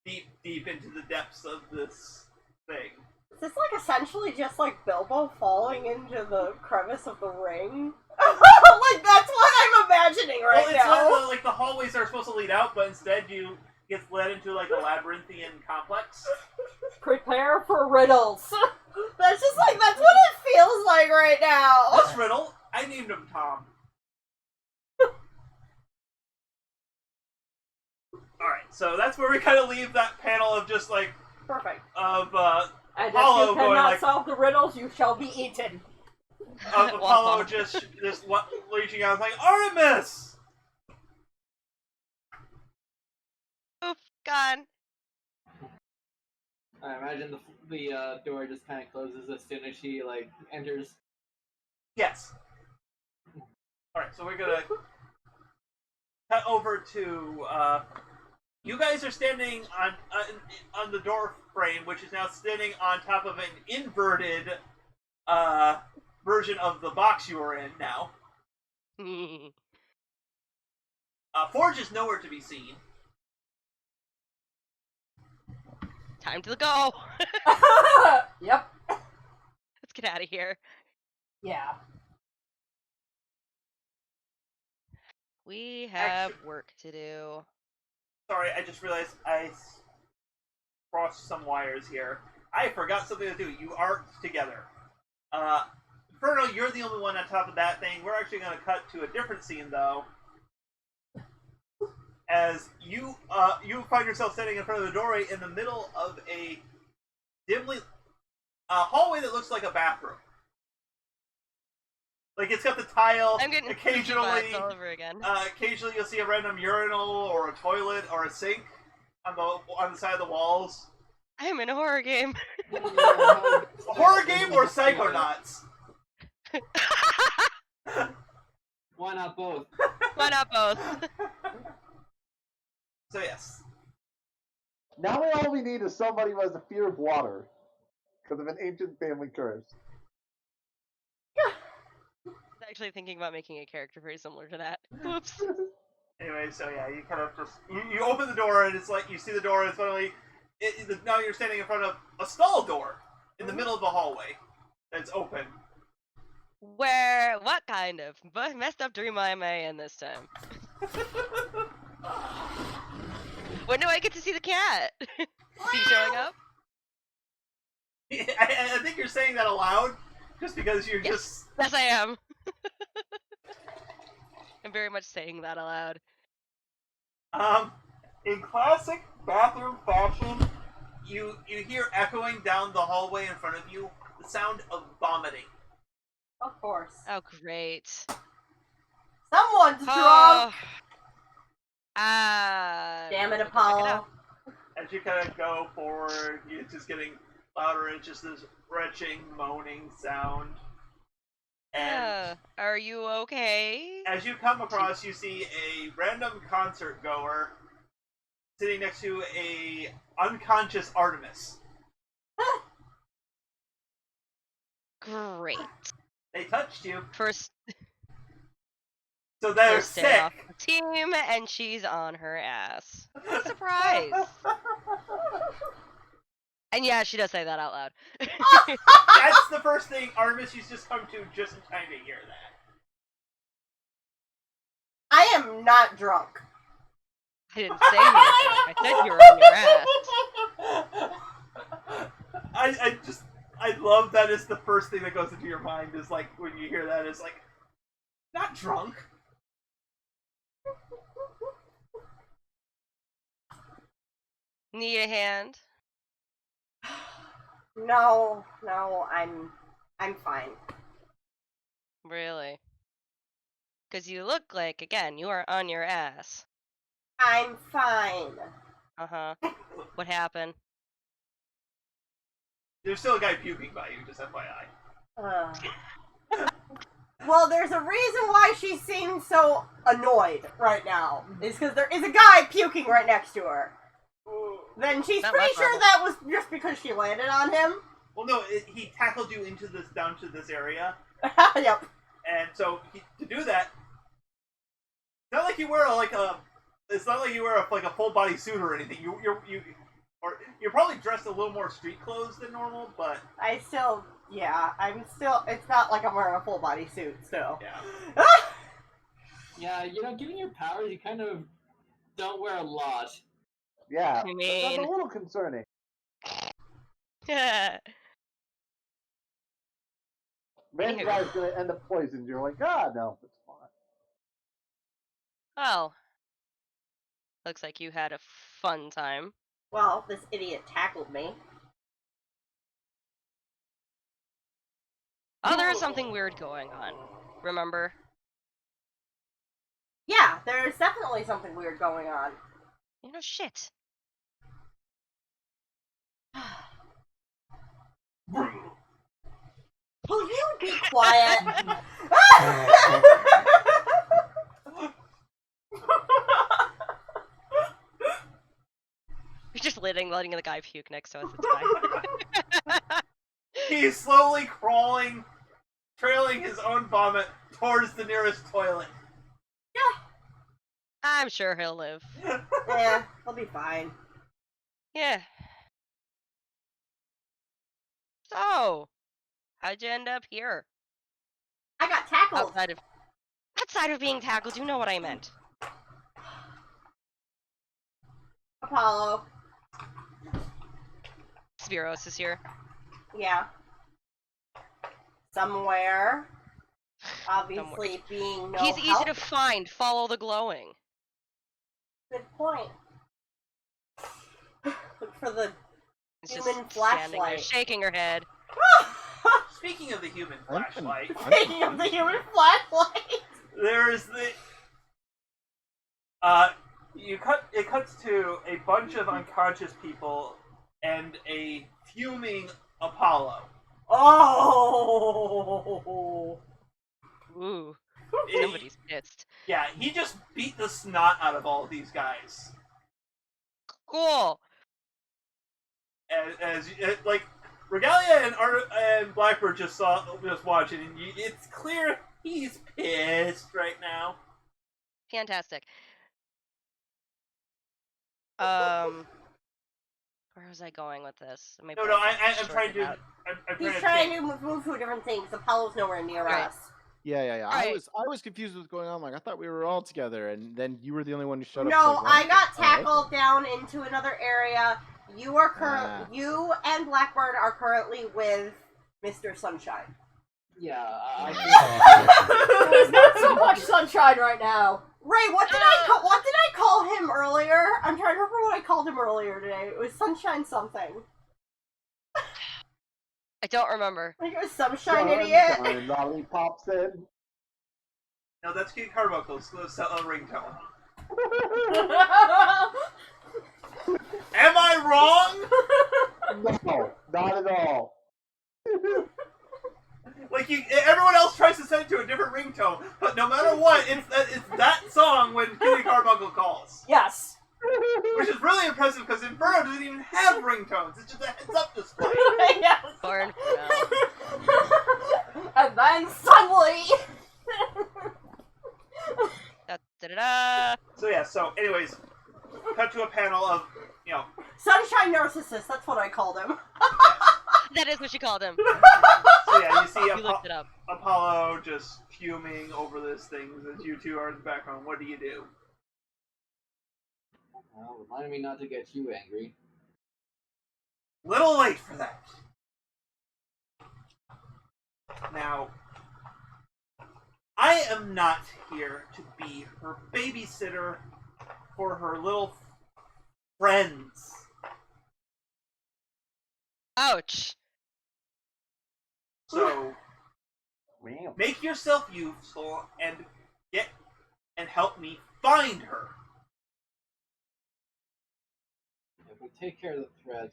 deep into the depths of this thing. Is this like essentially just like Bilbo falling into the crevice of the ring? Like that's what I'm imagining right Well, it's now. not like the hallways are supposed to lead out, but instead you get led into like a labyrinthian complex. Prepare for riddles. That's what it feels like right now. This riddle, I named him Tom. Alright, so that's where we kind of leave that panel of just like, Perfect. of And if Apollo you going cannot like, solve the riddles, you shall be eaten. of Apollo just reaching out like, Artemis! Oof, gone. I imagine the door just kind of closes as soon as she like enters. Yes. Alright, so we're gonna cut over to, you guys are standing on the door frame, which is now standing on top of an inverted, version of the box you were in now. Forge is nowhere to be seen. Time to go. Yep. Let's get out of here. Yeah. We have work to do. Sorry, I just realized I crossed some wires here. I forgot something to do. You are together. Inferno, you're the only one on top of that thing. We're actually going to cut to a different scene, though. As you find yourself standing in front of the doorway in the middle of a dimly hallway that looks like a bathroom. Like it's got the tile. I'm getting occasionally all over again. Occasionally you'll see a random urinal or a toilet or a sink on the side of the walls. I'm in a horror game. A horror game or Psychonauts? Why not both? Why not both? So yes. Now all we need is somebody who has a fear of water because of an ancient family curse. I was actually thinking about making a character very similar to that. Oops. Anyway, so yeah, you kind of just you open the door and it's like you see the door and suddenly now you're standing in front of a stall door in the middle of the hallway that's open. What kind of messed up dream am I in this time? When do I get to see the cat? Is he showing up? I think you're saying that aloud just because you're just. Yes, I am. I'm very much saying that aloud. In classic bathroom fashion, you hear echoing down the hallway in front of you the sound of vomiting. Of course. Oh, great. Someone's Oh. drunk. Damn it, Apollo. As you kind of go forward, it's just getting louder. It's just this retching, moaning sound. And are you okay? as you come across, you see a random concert goer sitting next to a unconscious Artemis. Great. They touched you, First so they're day sick. off the team, and she's on her ass. Surprise! And yeah, she does say that out loud. That's the first thing Artemis used to just come to just in time to hear that. I am not drunk. I didn't say you were drunk. I said you were on your ass. I love that it's the first thing that goes into your mind is like when you hear that, it's like, not drunk. Need a hand? No, I'm fine. Really? Because you look like, again, you are on your ass. I'm fine. Uh-huh. What happened? There's still a guy puking by you, just FYI. Well, there's a reason why she seems so annoyed right now. Is because there is a guy puking right next to her. Then she's Not my pretty sure problem. that was just because she landed on him. Well, no, he tackled you into this down to this area, Yep. and so to do that, it's not like you wear it's not like you wear like a full body suit or anything. You're probably dressed a little more street clothes than normal, but I'm still, it's not like I'm wearing a full body suit still. yeah. Yeah, getting your powers, you kind of don't wear a lot. Yeah, I that's mean- a little concerning. Man's Anywho. guy's gonna end up poisoned. You're like, no, it's fine. Well, looks like you had a fun time. Well, this idiot tackled me. Oh, there is something weird going on. Remember? Yeah, there's definitely something weird going on. Shit. Will you be quiet? You're just letting the guy puke next to us. It's fine. He's slowly crawling, trailing his own vomit towards the nearest toilet. I'm sure he'll live. Yeah, he'll be fine. Yeah. So, how'd you end up here? I got tackled. Outside of being tackled, you know what I meant. Apollo. Spiros is here. Yeah. Somewhere. Obviously being no He's easy help. to find. Follow the glowing. Good point. Look for the It's human just standing there, flashlight. shaking her head. Speaking of the human flashlight, Speaking of the human flashlight. there is the it cuts to a bunch of unconscious people and a fuming Apollo. Oh. Ooh, It- somebody's pissed. yeah, he just beat the snot out of all these guys. Cool. Like Regalia and Blackbird just watching, and it's clear he's pissed right now. Fantastic. Where was I going with this? My No, brain I'm just trying shorted to. out. I'm He's trying to trying think. to move to a different thing because Apollo's nowhere near Right. us. Yeah. Right. I was confused with what's going on. Like I thought we were all together, and then you were the only one who showed up. No, It's like, I what? got Oh, okay. tackled down into another area. You are You and Blackbird are currently with Mr. Sunshine. Yeah, There's not so much sunshine right now. Ray, what did I call him earlier? I'm trying to remember what I called him earlier today. It was Sunshine something. I don't remember. I think it was Sunshine Idiot. Sunshine lollipops in. No, that's King Carbuncle's ringtone. Am I wrong? No, not at all. Like everyone else tries to set it to a different ringtone, but no matter what, it's that song when King Carbuncle calls. Yes. Which is really impressive because Inferno doesn't even have ringtones. It's just a heads-up display. Yes. Born. And then suddenly. Da-da-da. So yeah. So anyways, cut to a panel of Sunshine Narcissist, that's what I called him. That is what you called him. So yeah, you see You looked it up. Apollo just fuming over this thing as you two are in the background. What do you do? well, remind me not to get you angry. Little late for that. Now, I am not here to be her babysitter for her little friends. Ouch. So, Meow. make yourself useful and help me find her. If we take care of the threat,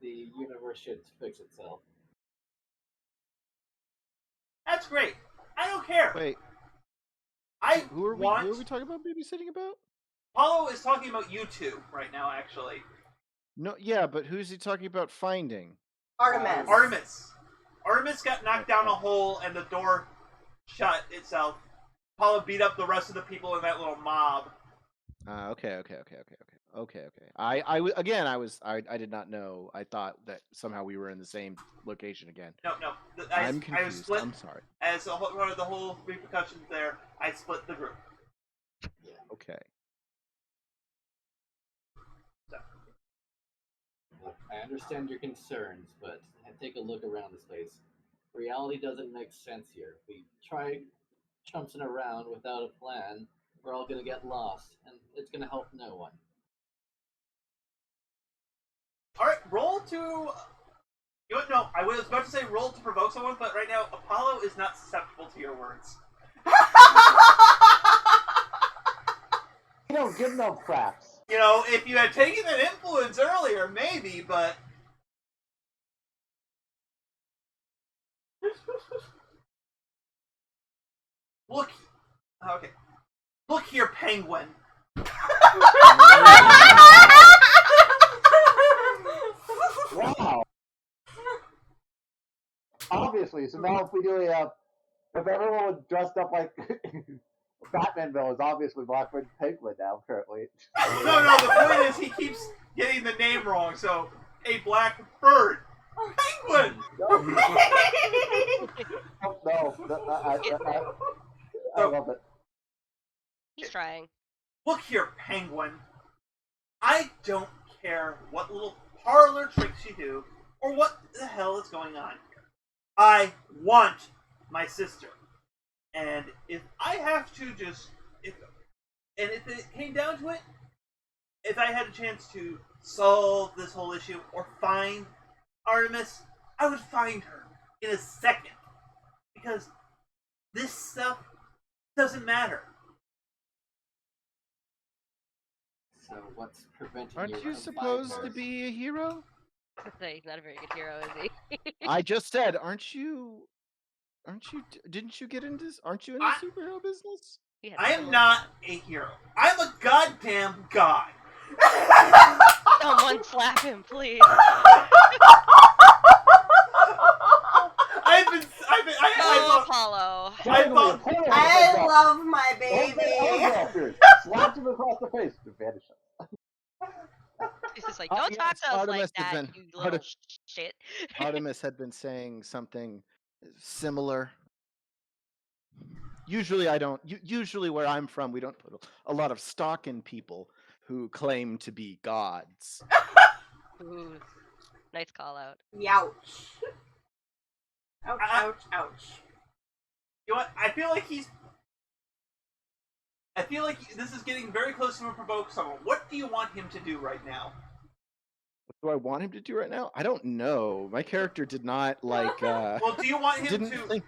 the universe should fix itself. That's great. I don't care. Wait, I who are want. we talking about babysitting about? Apollo is talking about you two right now, actually. No, yeah, but who's he talking about finding? Artemis. Artemis. Artemis got knocked down a hole and the door shut itself. Apollo beat up the rest of the people in that little mob. Okay. I did not know. I thought that somehow we were in the same location again. No. I'm I was confused. split. I'm sorry. As a whole, part of the whole repercussions there, I split the group. Okay. So. Look, I understand your concerns, but take a look around this place. Reality doesn't make sense here. If we try chumping around without a plan, we're all gonna get lost, and it's gonna help no one. Alright, roll to... You know what? No, I was about to say roll to provoke someone, but right now, Apollo is not susceptible to your words. You don't give no craps. You know, if you had taken that influence earlier, maybe, but... Look... Okay. Look here, penguin. Wow. Obviously, so now if we do if everyone was dressed up like Batman villains, obviously Blackbird Penguin now currently. No, the point is he keeps getting the name wrong, so a black bird. Penguin! No, I love it. He's trying. Look here, penguin. I don't care what little parlor tricks you do, or what the hell is going on. I want my sister. And if I have to if it came down to it, if I had a chance to solve this whole issue or find Artemis, I would find her in a second. Because this stuff doesn't matter. So what's preventing Aren't you from supposed finding to her? be a hero? He's not a very good hero, is he? I just said, aren't you? Didn't you get into? Aren't you in the superhero business? He had I am similar- not a hero. I'm a goddamn god. Someone slap him, please. Oh, Apollo. I love my baby. Slapped him across the face to vanish him. He's just like, don't talk to us like that, you little shit. Artemis had been saying something similar. Usually I don't. Usually where I'm from, we don't put a lot of stock in people who claim to be gods. Ooh, nice call out. Youch. Ouch. You know what? I feel like this is getting very close to a provoke someone. What do you want him to do right now? What do I want him to do right now? I don't know. My character did not like. Well, do you want him to? Think...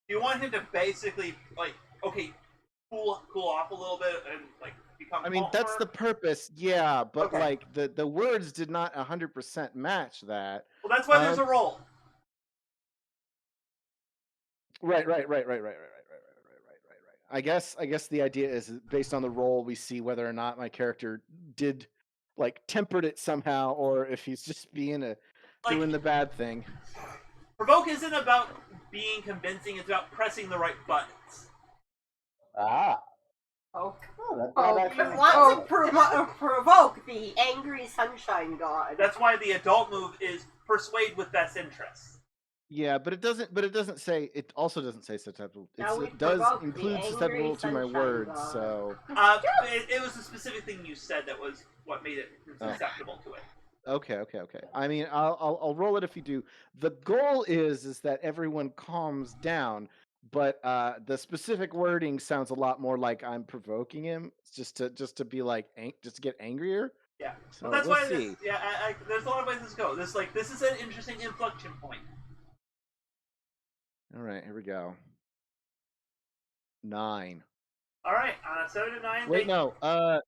Do you want him to basically cool off a little bit and become? I mean, that's the purpose, yeah. But Okay. The words did not 100% match that. Well, that's why there's a roll. Right. I guess the idea is based on the role, we see whether or not my character did tempered it somehow, or if he's just being doing the bad thing. Provoke isn't about being convincing; it's about pressing the right buttons. Ah. Oh, Actually want to provoke the angry sunshine god. That's why the adult move is persuade with best interests. Yeah, but it doesn't say. It also doesn't say susceptible. It does provoke the include angry susceptible to my sunshine words. god. So It was a specific thing you said that was what made it susceptible to it. okay. I mean, I'll roll it if you do. The goal is that everyone calms down, but the specific wording sounds a lot more like I'm provoking him, just to be just to get angrier. Yeah, So well, that's we'll why. see. There's a lot of ways this go. This is an interesting inflection point. All right, here we go. 9. All right, 7 to 9. Wait, no, 7.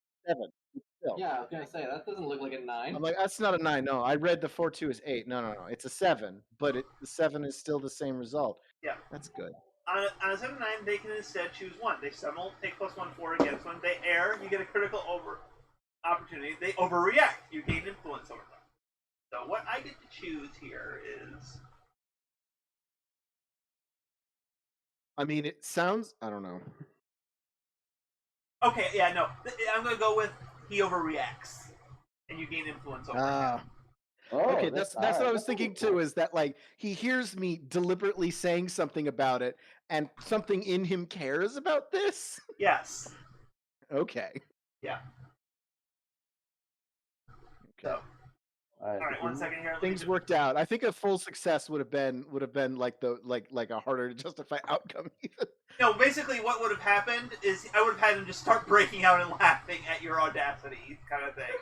Still. Yeah, I was gonna say that doesn't look like a 9. I'm like, that's not a 9. No, I read the 4-2 as 8. No, it's a 7, but the 7 is still the same result. Yeah, that's good. On a 7-9, they can instead choose one. They summon, take +1/4 against one. They err, you get a critical opportunity. They overreact, you gain influence over them. So what I get to choose here is. I mean, it sounds. I don't know. Okay, yeah, no. I'm going to go with he overreacts, and you gain influence over him. Oh, Okay, that's what I was thinking too. Is that like he hears me deliberately saying something about it, and something in him cares about this? Yes. Okay. Yeah. Okay. So, all right, 1 second here. Things worked out. I think a full success would have been like the like a harder to justify outcome. Even. No, basically what would have happened is I would have had him just start breaking out and laughing at your audacity, kind of thing.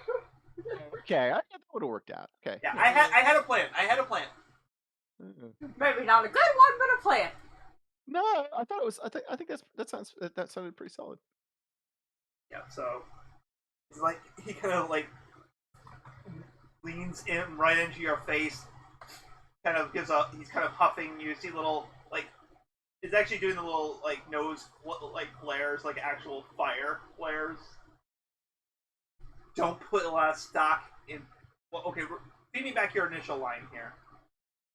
Okay, I thought that would have worked out. Okay. Yeah, I had a plan. Maybe not a good one, but a plan. No, I thought it was. I think that sounded pretty solid. Yeah, so it's like he kind of like leans in right into your face, kind of he's kind of huffing. You see little like it's actually doing the little like nose like flares, like actual fire flares. Don't put a lot of stock in. Well, okay, feed me back your initial line here.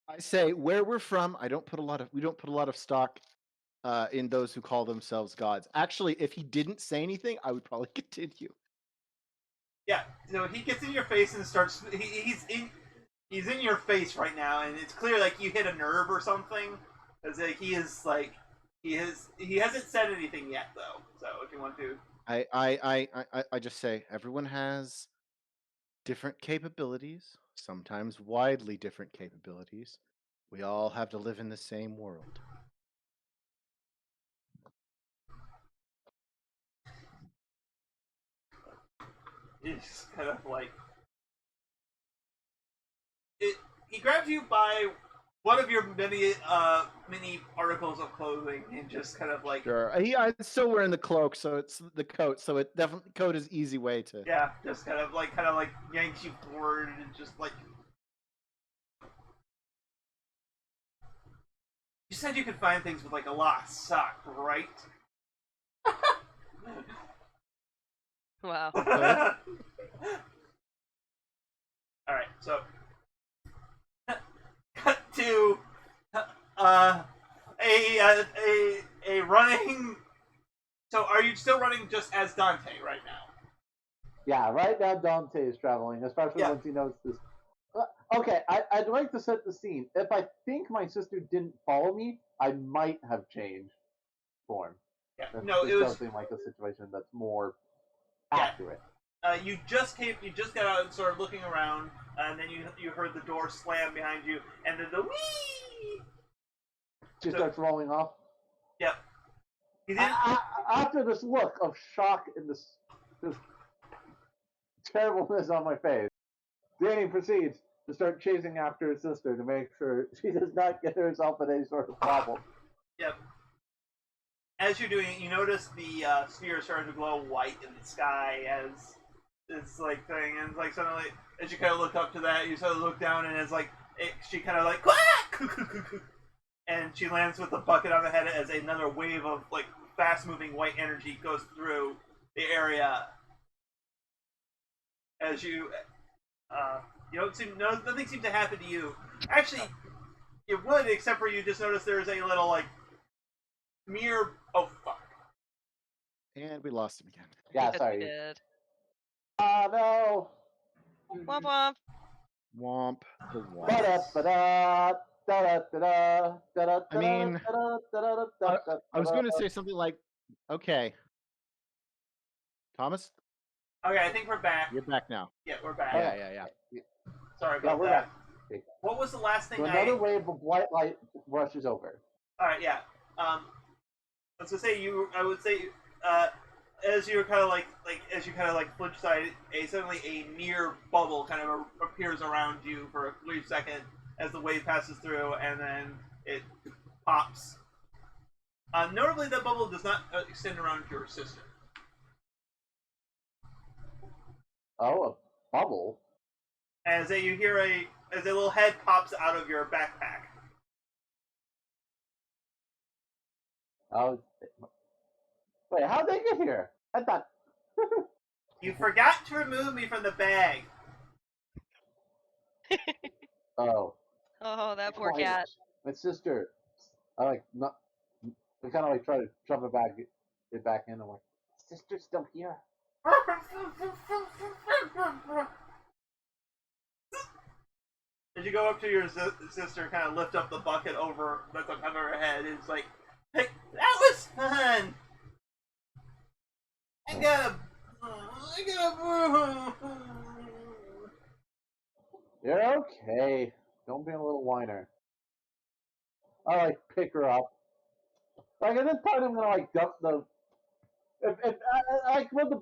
I say where we're from. We don't put a lot of stock in those who call themselves gods. Actually, if he didn't say anything, I would probably continue. Yeah, so he gets in your face and starts. He's in your face right now, and it's clear like you hit a nerve or something. Because he hasn't said anything yet though. So if you want to, I just say everyone has different capabilities, sometimes widely different capabilities. We all have to live in the same world. he's kind of like it. He grabs you by one of your many articles of clothing and just kind of like Sure. I'm still wearing the cloak, so it's the coat. So it definitely coat is easy way to. yeah, just kind of like yanks you forward and just like. You said you could find things with like a lost sock, right? Wow. All right, so cut to a running. So, are you still running just as Dante right now? Yeah, right now Dante is traveling, especially Yeah. once he knows this. Okay, I'd like to set the scene. If I think my sister didn't follow me, I might have changed form. Yeah. This, No, this it does was. seem like a situation that's more Yeah. accurate. You just got out and started looking around, and then you heard the door slam behind you, and then the wee. She starts rolling off. Yep. He didn't. After this look of shock and this terribleness on my face, Danny proceeds to start chasing after his sister to make sure she does not get herself in any sort of problem. Yep. As you're doing it, you notice the sphere is starting to glow white in the sky as it's like thing, and it's like suddenly, as you kind of look up to that, you sort of look down, and it's like she kind of like quack, and she lands with the bucket on the head as another wave of like fast-moving white energy goes through the area. As you don't seem nothing seems to happen to you. Actually, it would, except for you just notice there's a little like mirror. Oh fuck. And we lost him again. Yeah, Yes, sorry. we did. Oh no. Womp womp. Womp the womp. I mean, I was going to say something like, okay, Thomas, Okay, I think we're back. you're back now. Yeah, we're back. Yeah. Sorry Yeah, about we're that. back. What was the last thing So another wave of white light rushes over. All right, yeah. I was gonna say I would say, as you're kind of like as you kind of like flinch side, suddenly a near bubble kind of appears around you for a brief second as the wave passes through, and then it pops. Notably, that bubble does not extend around your sister. Oh, a bubble. As you hear as a little head pops out of your backpack. Oh, wait, how'd they get here? I thought. You forgot to remove me from the bag. Oh, Oh, that poor my, cat. my sister. I like not. I kind of like try to shove it back in. I'm like, sister's still here. As you go up to your sister, kind of lift up the bucket over that's on top of her head. It's like, hey, that was fun. I got a. You're okay. Don't be a little whiner. I like pick her up. Like at this point, I'm gonna like dump the. If like with the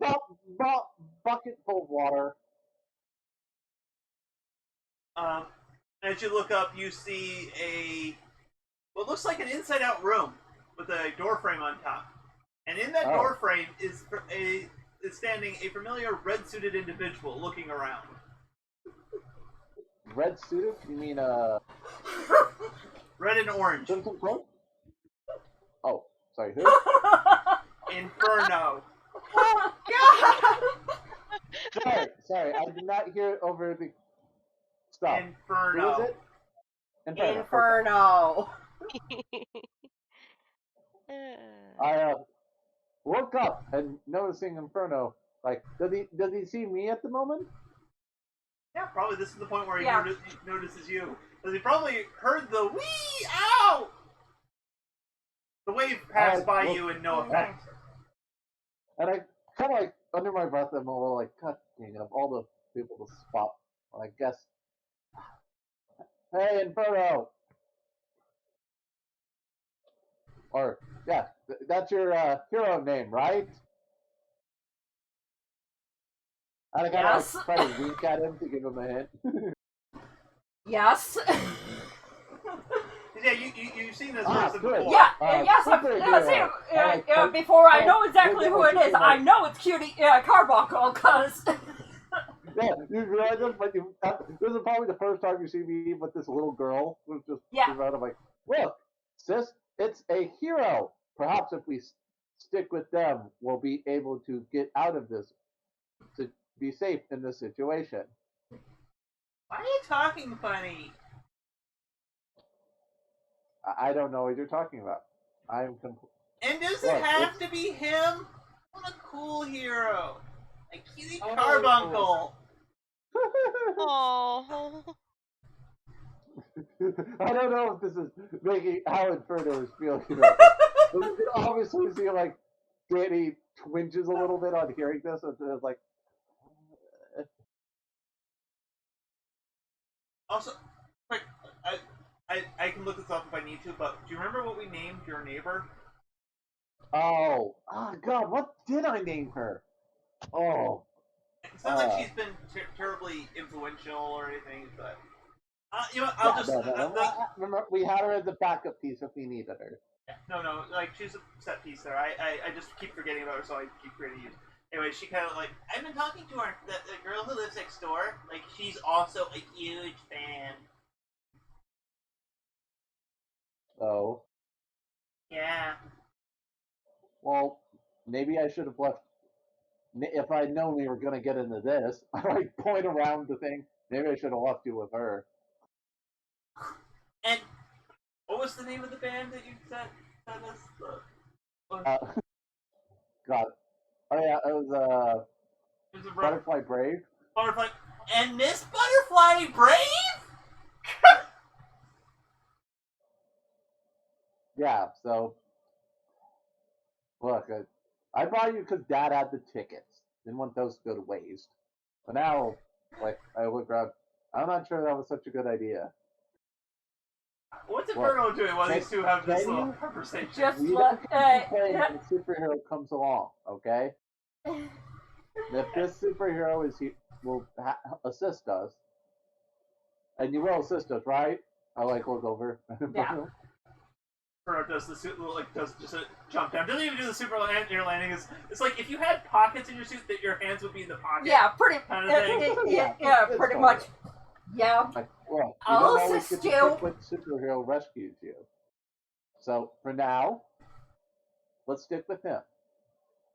bucket full of water. As you look up, you see what looks like an inside-out room with a door frame on top, and in that door frame is standing a familiar red-suited individual looking around. Red suited? You mean Red and orange. Simpson Pro? Oh, sorry, who? Inferno. Oh God! Sorry, I did not hear over the stuff. Inferno. Who is it? Inferno. I woke up and noticing Inferno. Like, does he see me at the moment? Yeah, probably this is the point where he Yeah. notices you. Because he probably heard the wee ow! The wave passed by you and no effect. And I kind of like, under my breath, I'm a little like, God dang it, of all the people to spot. I guess. Hey, Inferno! Or, yeah, that's your hero name, right? And I kind of Yes. like, try to wink at him to give him a hint. Yes. Yeah, you've seen this Ah, person good. before. Yeah, yes, super hero. before I know exactly who it is, I know it's Cutie Carbuncle, because... Yeah, you realize this, but this is probably the first time you see me with this little girl who's just around. I'm like, look, sis, it's a hero. Perhaps if we stick with them, we'll be able to get out of this, to be safe in this situation. Why are you talking funny? I don't know what you're talking about. I'm And does it have to be him? What a cool hero. Like Cutie Carbuncle. Oh. I don't know if this is making how Inferno is feeling. Obviously, see like Danny twinges a little bit on hearing this, and it's like. Also, quick, I can look this up if I need to, but do you remember what we named your neighbor? Oh God, what did I name her? Oh. It's not like she's been terribly influential or anything, but you know, I'll just. Remember, we had her as a backup piece if we needed her. No, like she's a set piece there. I just keep forgetting about her, so I keep forgetting to use. Anyway, she kind of like I've been talking to her, the girl who lives next door. Like she's also a huge fan. Oh. Yeah. Well, maybe I should have left. If I'd known we were gonna get into this, I like point around the thing. Maybe I should have left you with her. And what was the name of the band that you said us? God. Oh yeah, it was Butterfly Brave. Butterfly and Miss Butterfly Brave. Yeah. So look, I brought you because Dad had the tickets. Didn't want those to go to waste. But now, like, I look around. I'm not sure that was such a good idea. What's Inferno doing while these two have this little conversation? Just we let... don't play when the superhero comes along, okay? If this superhero will assist us, and you will assist us, right? I like look over. Yeah. Inferno does the suit does just a jump down. Doesn't even do the super air landing. It's like if you had pockets in your suit that your hands would be in the pocket. Yeah, pretty... kind of thing. yeah, pretty much. Yeah. Like, well, you I'll don't always assist get to you. pick what superhero rescues you. So for now, let's stick with him.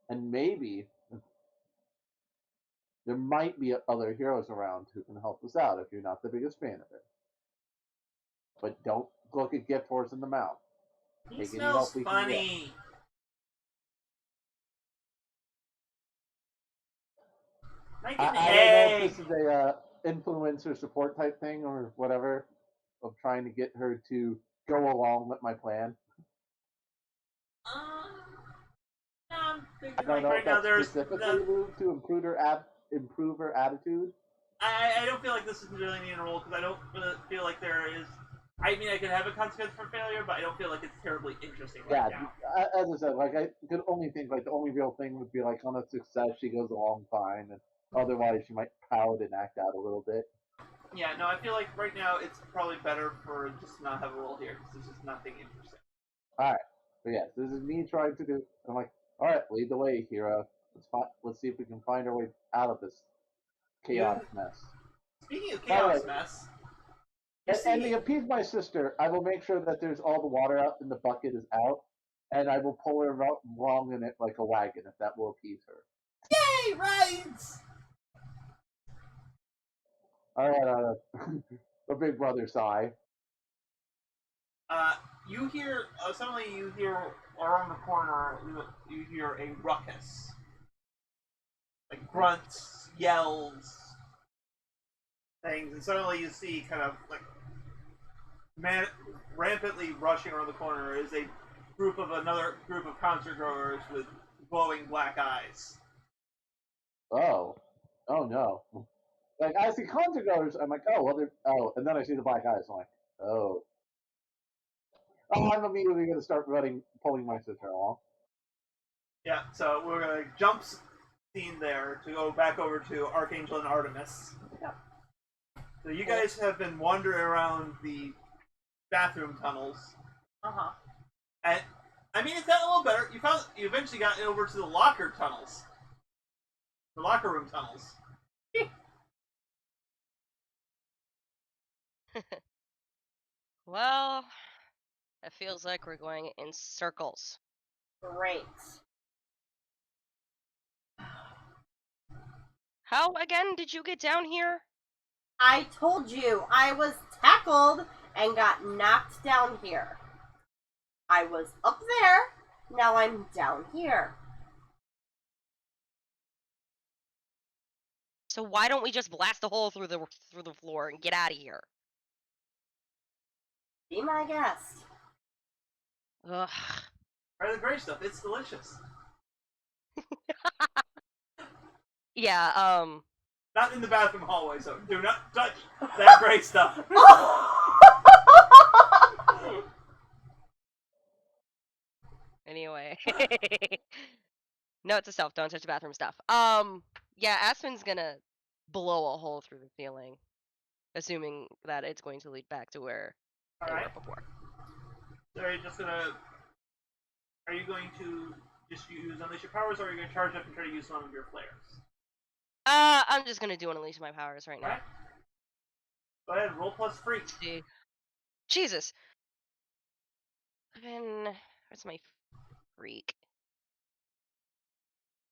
And maybe there might be other heroes around who can help us out if you're not the biggest fan of it. But don't look a gift horse in the mouth. He Take any smells help we can get. funny. Make an I don't know egg. if this is a influencer support type thing or whatever of trying to get her to go along with my plan. I'm I thinking don't like know right if now that's there's specifically to improve her attitude. I don't feel like this is really needing a role because I don't really feel like there is. I mean, I could have a consequence for failure, but I don't feel like it's terribly interesting right now. As I said, like I could only think like the only real thing would be like on a success she goes along fine, and otherwise she might pout and act out a little bit. Yeah, no, I feel like right now it's probably better for just not have a role here because there's just nothing interesting. All right, but yes, this is me trying to do. I'm like, all right, lead the way, hero. Let's see if we can find our way out of this chaotic mess. Speaking of By the chaos way, mess, and to appease my sister, I will make sure that there's all the water out and the bucket is out, and I will pull her along in it like a wagon if that will appease her. yay, rides! All right, a big brother sigh. You hear suddenly you hear around the corner you hear a ruckus, like grunts, yells, things, and suddenly you see kind of like rampantly rushing around the corner is another group of concert goers with glowing black eyes. Oh no! Like I see concert goers, I'm like, oh, well, and then I see the black eyes, I'm like, oh, I'm immediately gonna start running, pulling my sister along. Yeah, so we're gonna jump scene there to go back over to Archangel and Artemis. Yeah. So you guys have been wandering around the bathroom tunnels. Uh-huh. And I mean, it's got a little better. You eventually got over to the locker tunnels, the locker room tunnels. Well, it feels like we're going in circles. Great. How again did you get down here? I told you I was tackled and got knocked down here. I was up there, now I'm down here. So why don't we just blast a hole through the floor and get out of here? Be my guest. Ugh. Try the gray stuff. It's delicious. Yeah, Not in the bathroom hallway, so do not touch that gray stuff. Anyway. Note to self, don't touch the bathroom stuff. Yeah, Aspen's gonna blow a hole through the ceiling. Assuming that it's going to lead back to where they were before. So are you just gonna... Are you going to just use Unleash Your Powers, or are you going to charge up and try to use some of your flares? I'm just gonna do Unleash My Powers right now. Right. Go ahead, roll plus freak. Let's see. Jesus! Where's my freak?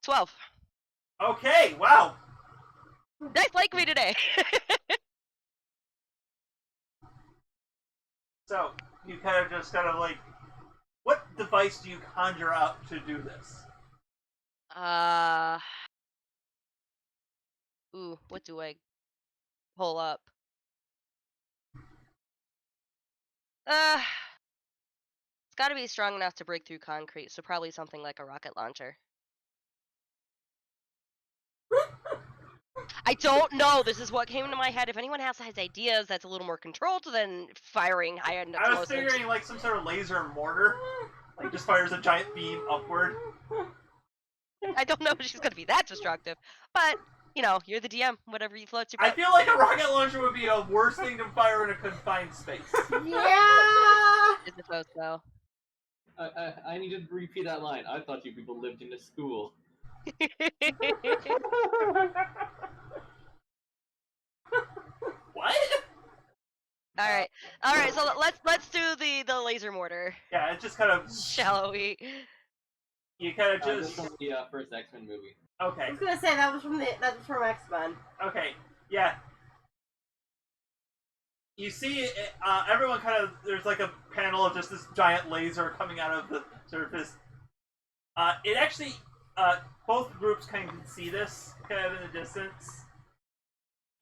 12. Okay, wow. Nice like me today! So, you kind of like, what device do you conjure up to do this? Ooh, what do I pull up? It's gotta be strong enough to break through concrete, so probably something like a rocket launcher. I don't know. This is what came into my head. If anyone has ideas that's a little more controlled than firing high-end explosives. I was figuring like some sort of laser mortar. Like just fires a giant beam upward. I don't know if she's going to be that destructive. But, you know, you're the DM. Whatever you float your boat. I feel like a rocket launcher would be a worse thing to fire in a confined space. Yeah! I suppose so. I need to repeat that line. I thought you people lived in a school. What? All right. So let's do the laser mortar. Yeah, it's just kind of. Shall we? You kind of Just just from the first X-Men movie. I okay. was gonna say that was from X-Men. Okay, yeah. You see, everyone kind of there's like a panel of just this giant laser coming out of the surface. It actually, both groups kind of can see this kind of in the distance.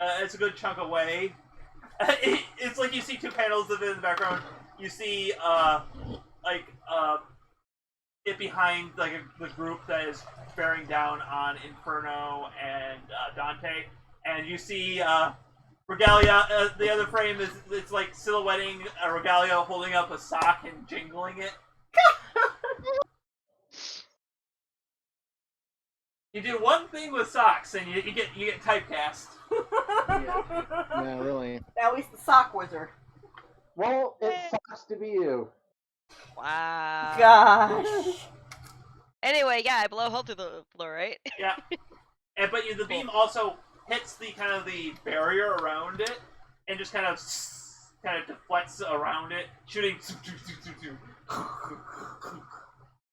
It's a good chunk away. It's like you see two panels of it in the background. You see, it behind like the group that is bearing down on Inferno and Dante, and you see Regalia. The other frame is it's like silhouetting Regalia holding up a sock and jingling it. You do one thing with socks, and you get typecast. Yeah, really. Now he's the sock wizard. Well, it sucks to be you. Wow. Gosh. Anyway, yeah, I blow a hole through the floor, right? Yeah, but the beam also hits the kind of the barrier around it, and just kind of deflects around it, shooting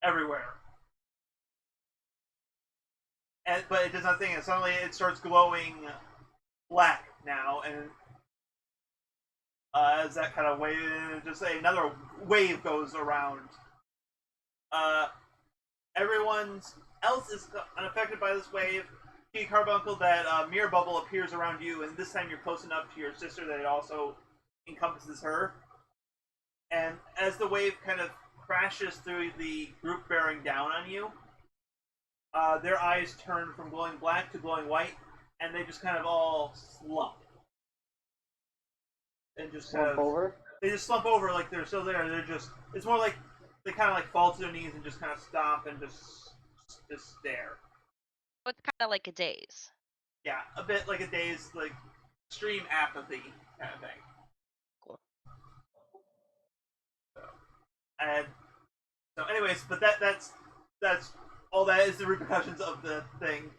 everywhere. But it does nothing, and suddenly it starts glowing black now, and as that kind of wave, just another wave goes around. Everyone else is unaffected by this wave. Key Carbuncle, that mirror bubble appears around you, and this time you're close enough to your sister that it also encompasses her. And as the wave kind of crashes through the group bearing down on you, their eyes turn from glowing black to glowing white, and they just kind of all slump. And just Slump over? They just slump over like they're still there. It's more like they kind of like fall to their knees and just kind of stop and just stare. It's kind of like a daze. Yeah, a bit like a daze, like extreme apathy kind of thing. Cool. So anyways, but that's all that is the repercussions of the thing.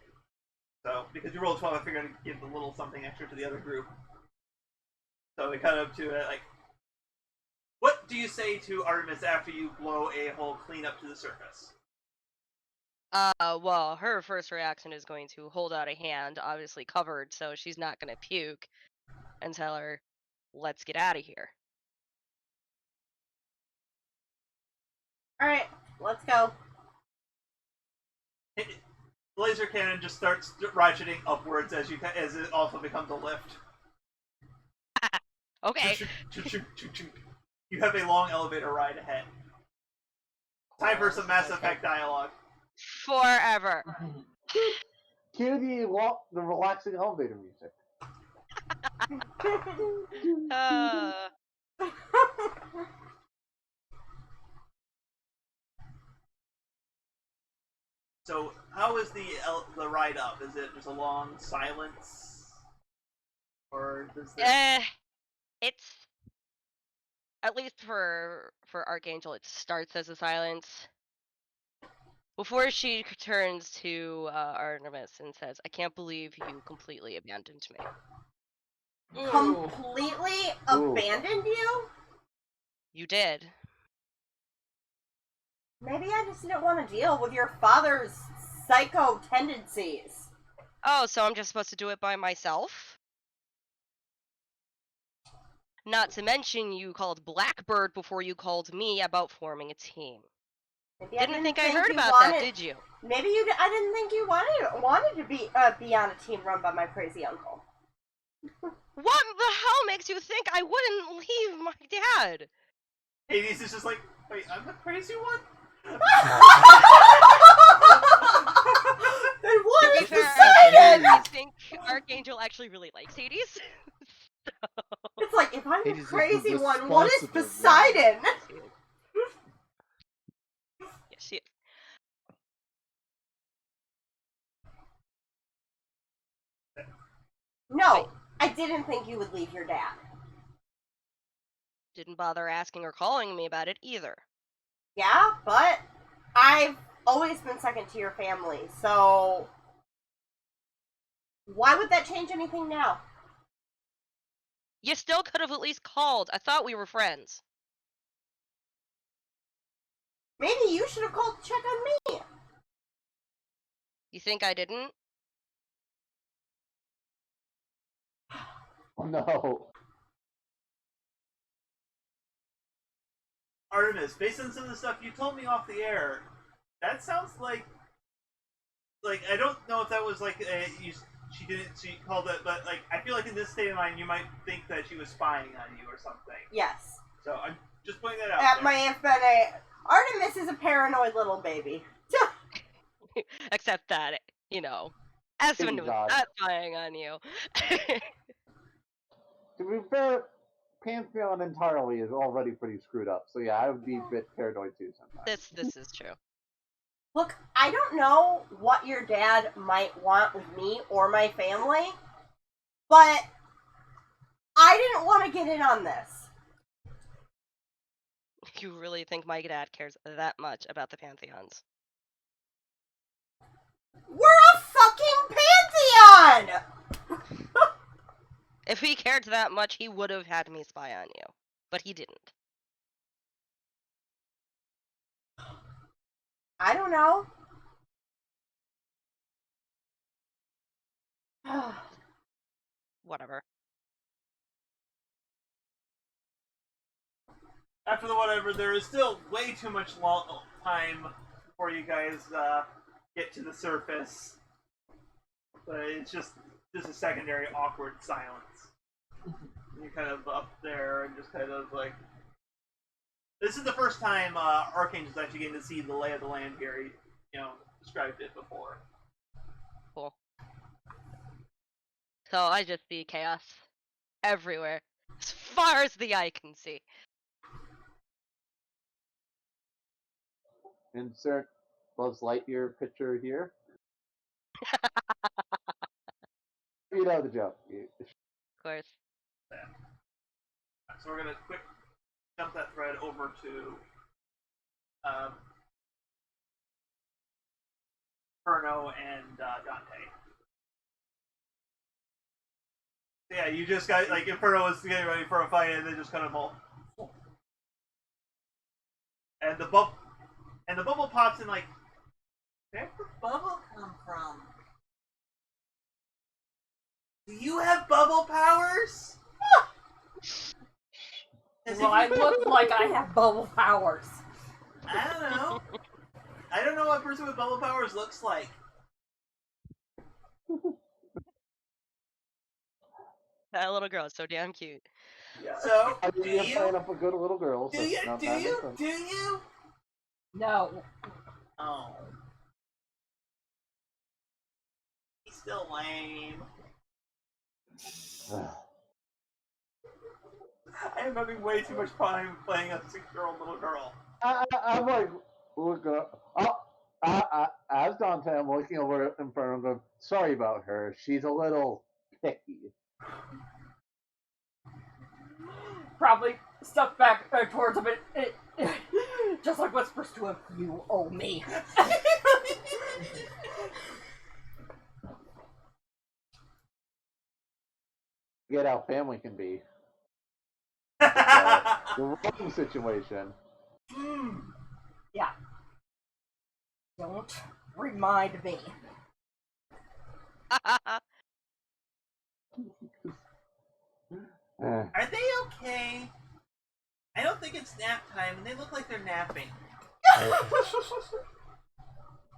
So because you rolled 12, I figured I'd give a little something extra to the other group. So we cut up to it like, what do you say to Artemis after you blow a hole clean up to the surface? Well, her first reaction is going to hold out a hand, obviously covered, so she's not gonna puke, and tell her, let's get out of here. Alright, let's go. Laser cannon just starts ratcheting upwards as it also becomes a lift. Okay. You have a long elevator ride ahead. Time for some Mass Effect dialogue. Forever. Cue the relaxing elevator music. So, how is the ride up? Is it just a long silence, or does this... It's at least for Archangel, it starts as a silence. Before she turns to Artemis and says, "I can't believe you completely abandoned me." Completely abandoned you? You did. Maybe I just didn't want to deal with your father's psycho tendencies. Oh, so I'm just supposed to do it by myself? Not to mention you called Blackbird before you called me about forming a team. Maybe Didn't think I heard you about wanted, that, did you? Maybe I didn't think you wanted to be on a team run by my crazy uncle. What the hell makes you think I wouldn't leave my dad? Hades is just like, wait, I'm the crazy one? Then To what be is fair, decided? I think Archangel actually really likes Hades. It's like, if I'm the Hades is the crazy one, what is responsible one. Poseidon? Yes, she is. No, I didn't think you would leave your dad. Didn't bother asking or calling me about it either. Yeah, but I've always been second to your family, so why would that change anything now? You still could have at least called. I thought we were friends. Maybe you should have called to check on me. You think I didn't? Oh no. Artemis, based on some of the stuff you told me off the air, that sounds like I don't know if that was she called it, but like I feel like in this state of mind you might think that she was spying on you or something. Yes. So I'm just pointing that out. That there. might have been a. Artemis is a paranoid little baby. Except that, you know, Aspen was God. not spying on you. To be fair, Pantheon entirely is already pretty screwed up. So yeah, I would be a bit paranoid too sometimes. This is true. Look, I don't know what your dad might want with me or my family, but I didn't want to get in on this. You really think my dad cares that much about the Pantheons? We're a fucking pantheon! If he cared that much, he would have had me spy on you. But he didn't. I don't know. Whatever. After the whatever, there is still way too much time before you guys get to the surface. But it's just a secondary awkward silence. You're kind of up there and just kind of like. This is the first time Archangel's actually getting to see the lay of the land here. He, described it before. Cool. So I just see chaos everywhere, as far as the eye can see. Insert Buzz Lightyear picture here. You know the joke. Of course. So we're gonna quick jump that thread over to Perno and Dante. So yeah, you just got like Inferno was getting ready for a fight, and they just kind of all, and the bubble pops in like, where'd the bubble come from? Do you have bubble powers? Well, I look like I have bubble powers. I don't know. I don't know what a person with bubble powers looks like. That little girl is so damn cute. Yeah. So, I do mean, you're you? playing up a good little girl. Do So you? not Do bad, you? but- Do you? No. Oh. He's still lame. I am having way too much fun playing a 6-year-old little girl. I'm like, look up. As Dante, I'm looking over at Inferno and going, sorry about her. She's a little picky. Probably stuck back towards him. Just like whispers to him, you owe me. Get how family can be. The wrong situation. Yeah. Don't remind me. Are they okay? I don't think it's nap time, and they look like they're napping.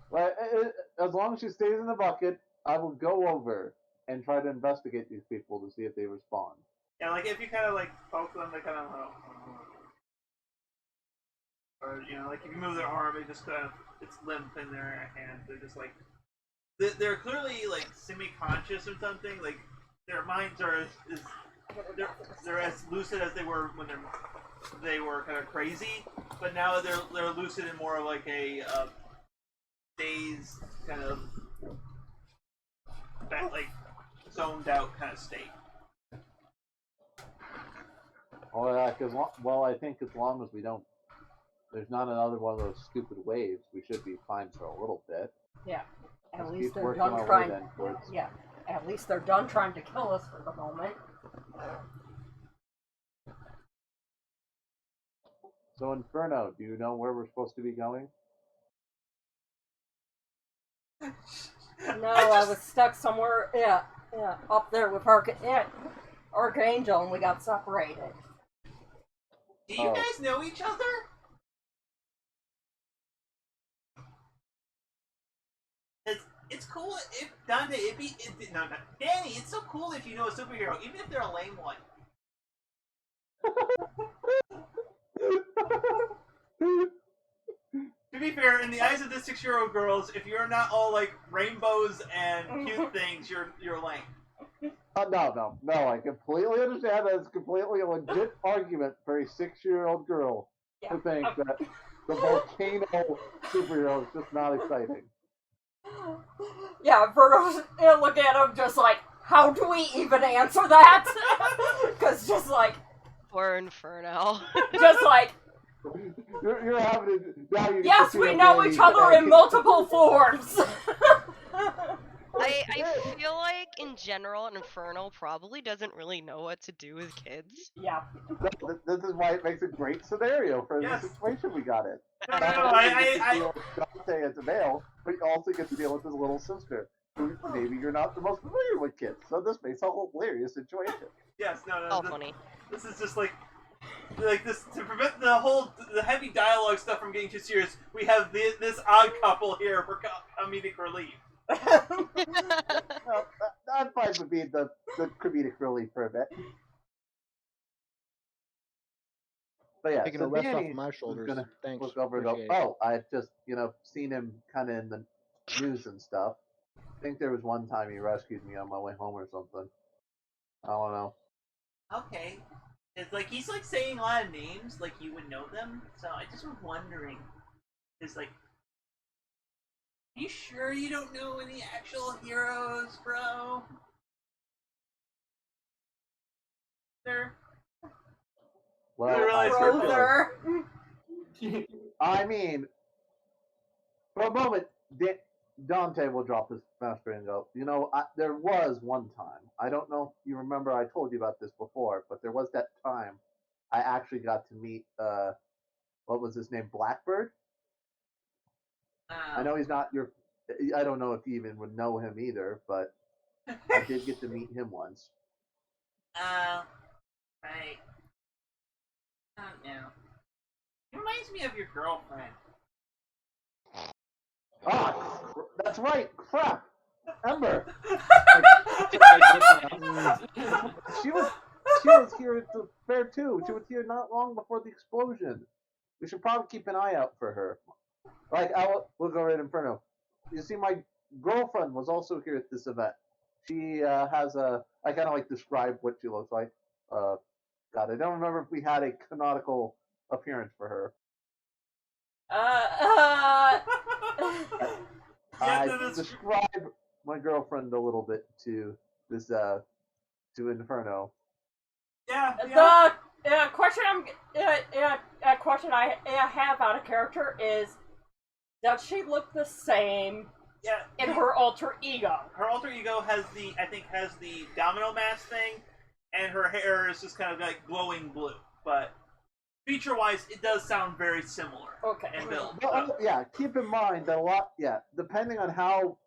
Well, as long as she stays in the bucket, I will go over and try to investigate these people to see if they respond. Yeah, like if you kind of like poke them, they kind of, or like if you move their arm, it just kind of it's limp in their hand. They're just like they're clearly like semi-conscious or something. Like their minds are they're as lucid as they were when they were kind of crazy, but now they're lucid in more of like a dazed kind of like zoned out kind of state. Oh yeah, I think as long as we don't, there's not another one of those stupid waves, we should be fine for a little bit. Yeah. At Let's least keep they're working done our way trying. then towards. Yeah. At least they're done trying to kill us for the moment. So Inferno, do you know where we're supposed to be going? No, I was stuck somewhere. Yeah, up there with Archangel, and we got separated. Do you Oh. guys know each other? It's cool if Dante, Danny. It's so cool if you know a superhero, even if they're a lame one. To be fair, in the eyes of the 6-year-old girls, if you're not all like rainbows and cute things, you're lame. No. I completely understand that it's completely a legit argument for a 6-year-old girl to think that the volcano superhero is just not exciting. Yeah, Virgo's look at him just like, how do we even answer that? Because just like, Poor Inferno. just like, You're having to, now you yes, can we feel know Danny each other in acting- multiple forms. I feel like in general Inferno probably doesn't really know what to do with kids. Yeah. This is why it makes a great scenario for Yes. the situation we got in. No, Not no, only I- do you get to I- deal with Dante as a male, but you also get to deal with his little sister, who maybe you're not the most familiar with kids. So this makes a hilarious situation. Yes, no. All funny. This is just like this to prevent the heavy dialogue stuff from getting too serious. We have this odd couple here for comedic relief. Well, I'm fine with being the comedic relief for a bit. But yeah, Taking so a rest Danny off my was shoulders. gonna Thanks. look over and go, Appreciate it. oh, I've just, seen him kind of in the news and stuff. I think there was one time he rescued me on my way home or something. I don't know. Okay. It's like he's like saying a lot of names, like you would know them. So I just was wondering, is like, are you sure you don't know any actual heroes, bro? There. Well, I realize I we're feel Brother. I mean, for a moment, Dante will drop his master and go, there was one time. I don't know if you remember, I told you about this before, but there was that time I actually got to meet, what was his name, Blackbird? I know he's not I don't know if you even would know him either, but I did get to meet him once. Right. I don't know. It reminds me of your girlfriend. Ah, that's right, crap! Ember! She was here at the fair too. She was here not long before the explosion. We should probably keep an eye out for her. Like, we'll go right Inferno. You see, my girlfriend was also here at this event. She has I kind of like describe what she looks like. God, I don't remember if we had a canonical appearance for her. I describe my girlfriend a little bit to this to Inferno. Yeah. The question I have out of character is, does she look the same in her alter ego? Her alter ego has the domino mask thing, and her hair is just kind of like glowing blue. But feature-wise, it does sound very similar. Okay. In build. Well, yeah, keep in mind that depending on how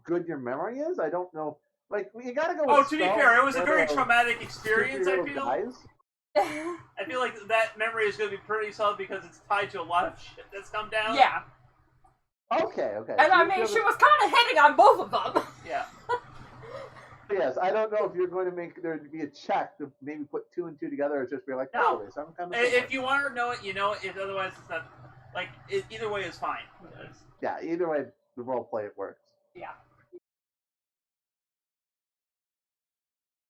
good your memory is, I don't know. Like, you gotta go. Oh, to be fair, it was a very traumatic experience. I feel. Guys. I feel like that memory is going to be pretty solid because it's tied to a lot of shit that's come down. Yeah. Okay. And I mean, she was kind of hitting on both of them. Yeah. Yes, I don't know if you're going to make there to be a check to maybe put 2 and 2 together, or just be like, No. they sound kind of. If you want to know it, you know it. If otherwise, it's not. Like either way is fine. Yeah, either way, the role play it works. Yeah.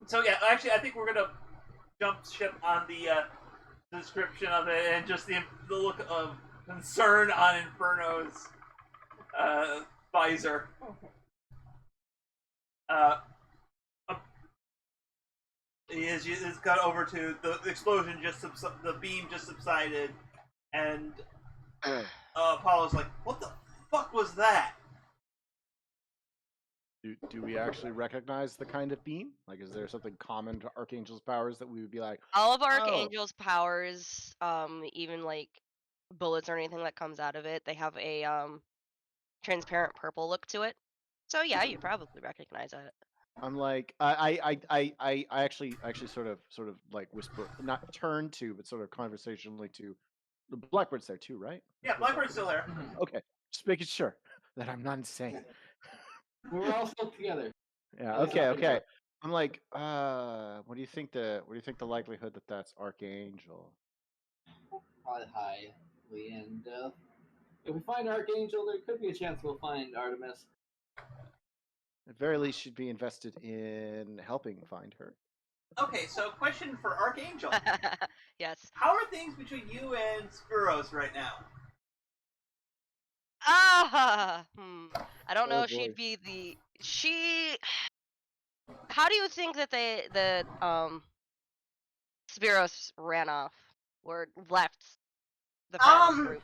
So yeah, actually, I think we're gonna jump ship on the description of it and just the look of concern on Inferno's visor. It's got over to the explosion. The beam just subsided, and Apollo's like, "What the fuck was that?" Do we actually recognize the kind of beam? Like, is there something common to Archangel's powers that we would be like, All of Archangel's powers, even like bullets or anything that comes out of it, they have a transparent purple look to it. So yeah, you probably recognize it. I'm like, I actually sort of like whisper, not turn to, but sort of conversationally to the Blackbird's there too, right? Yeah, Blackbird's still there. Okay, just making sure that I'm not insane. We're all still together. Yeah. At least Okay. I think Okay. I'm like, what do you think the likelihood that that's Archangel? Probably highly, and if we find Archangel, there could be a chance we'll find Artemis. At very least, should be invested in helping find her. Okay, so question for Archangel. Yes. How are things between you and Spiros right now? I don't know Oh, if she'd boy. be she. How do you think that the Spiros ran off or left the friends group?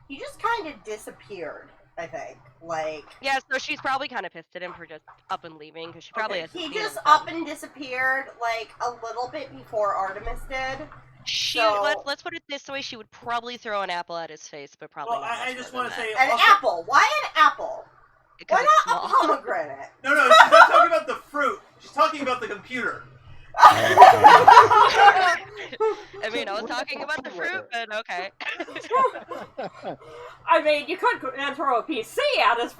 He just kind of disappeared, I think. Like, Yeah, so she's probably kind of pissed at him for just up and leaving because she probably Okay, hasn't he seen just him up since. and disappeared, like, a little bit before Artemis did. She So- let's put it this way: she would probably throw an apple at his face, but probably Well, not. I much just more want to than say An also, apple. Why an apple? that, 'cause Why it's not a small. pomegranate? No, she's not talking about the fruit. She's talking about the computer. I mean, I was talking about the fruit, but okay. I mean, you could throw a PC at his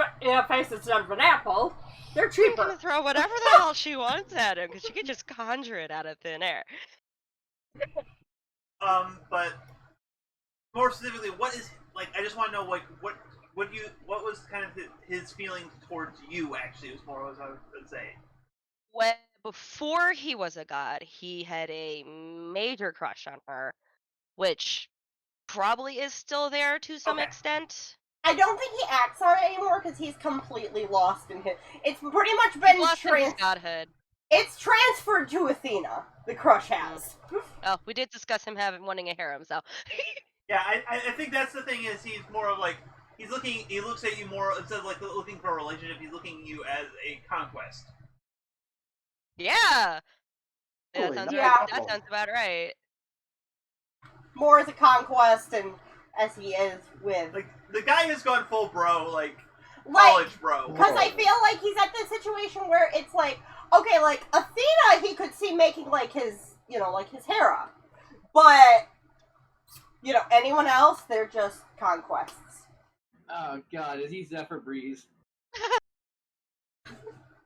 face instead of an apple. They're She cheaper. can throw whatever the hell she wants at him because she can just conjure it out of thin air. But more specifically, what is like? I just want to know, like, what was kind of his feelings towards you? Actually, was more what I would say. When before he was a god, he had a major crush on her, which probably is still there to some Okay. extent. I don't think he acts on it anymore because he's completely lost in his. It's pretty much He's been lost in his godhood. It's transferred to Athena. The crush has. Oh, we did discuss him wanting a harem, so. Yeah, I think that's the thing is he's more of like he looks at you more instead of like looking for a relationship. He's looking at you as a conquest. Yeah. Holy That mackerel. sounds about right. More as a conquest and as he is with. Like the guy has gone full bro, like Like, college bro. because I feel like he's at this situation where it's like, okay, like Athena, he could see making like his, like his Hera, but anyone else, they're just conquests. Oh God, is he Zephyr Breeze?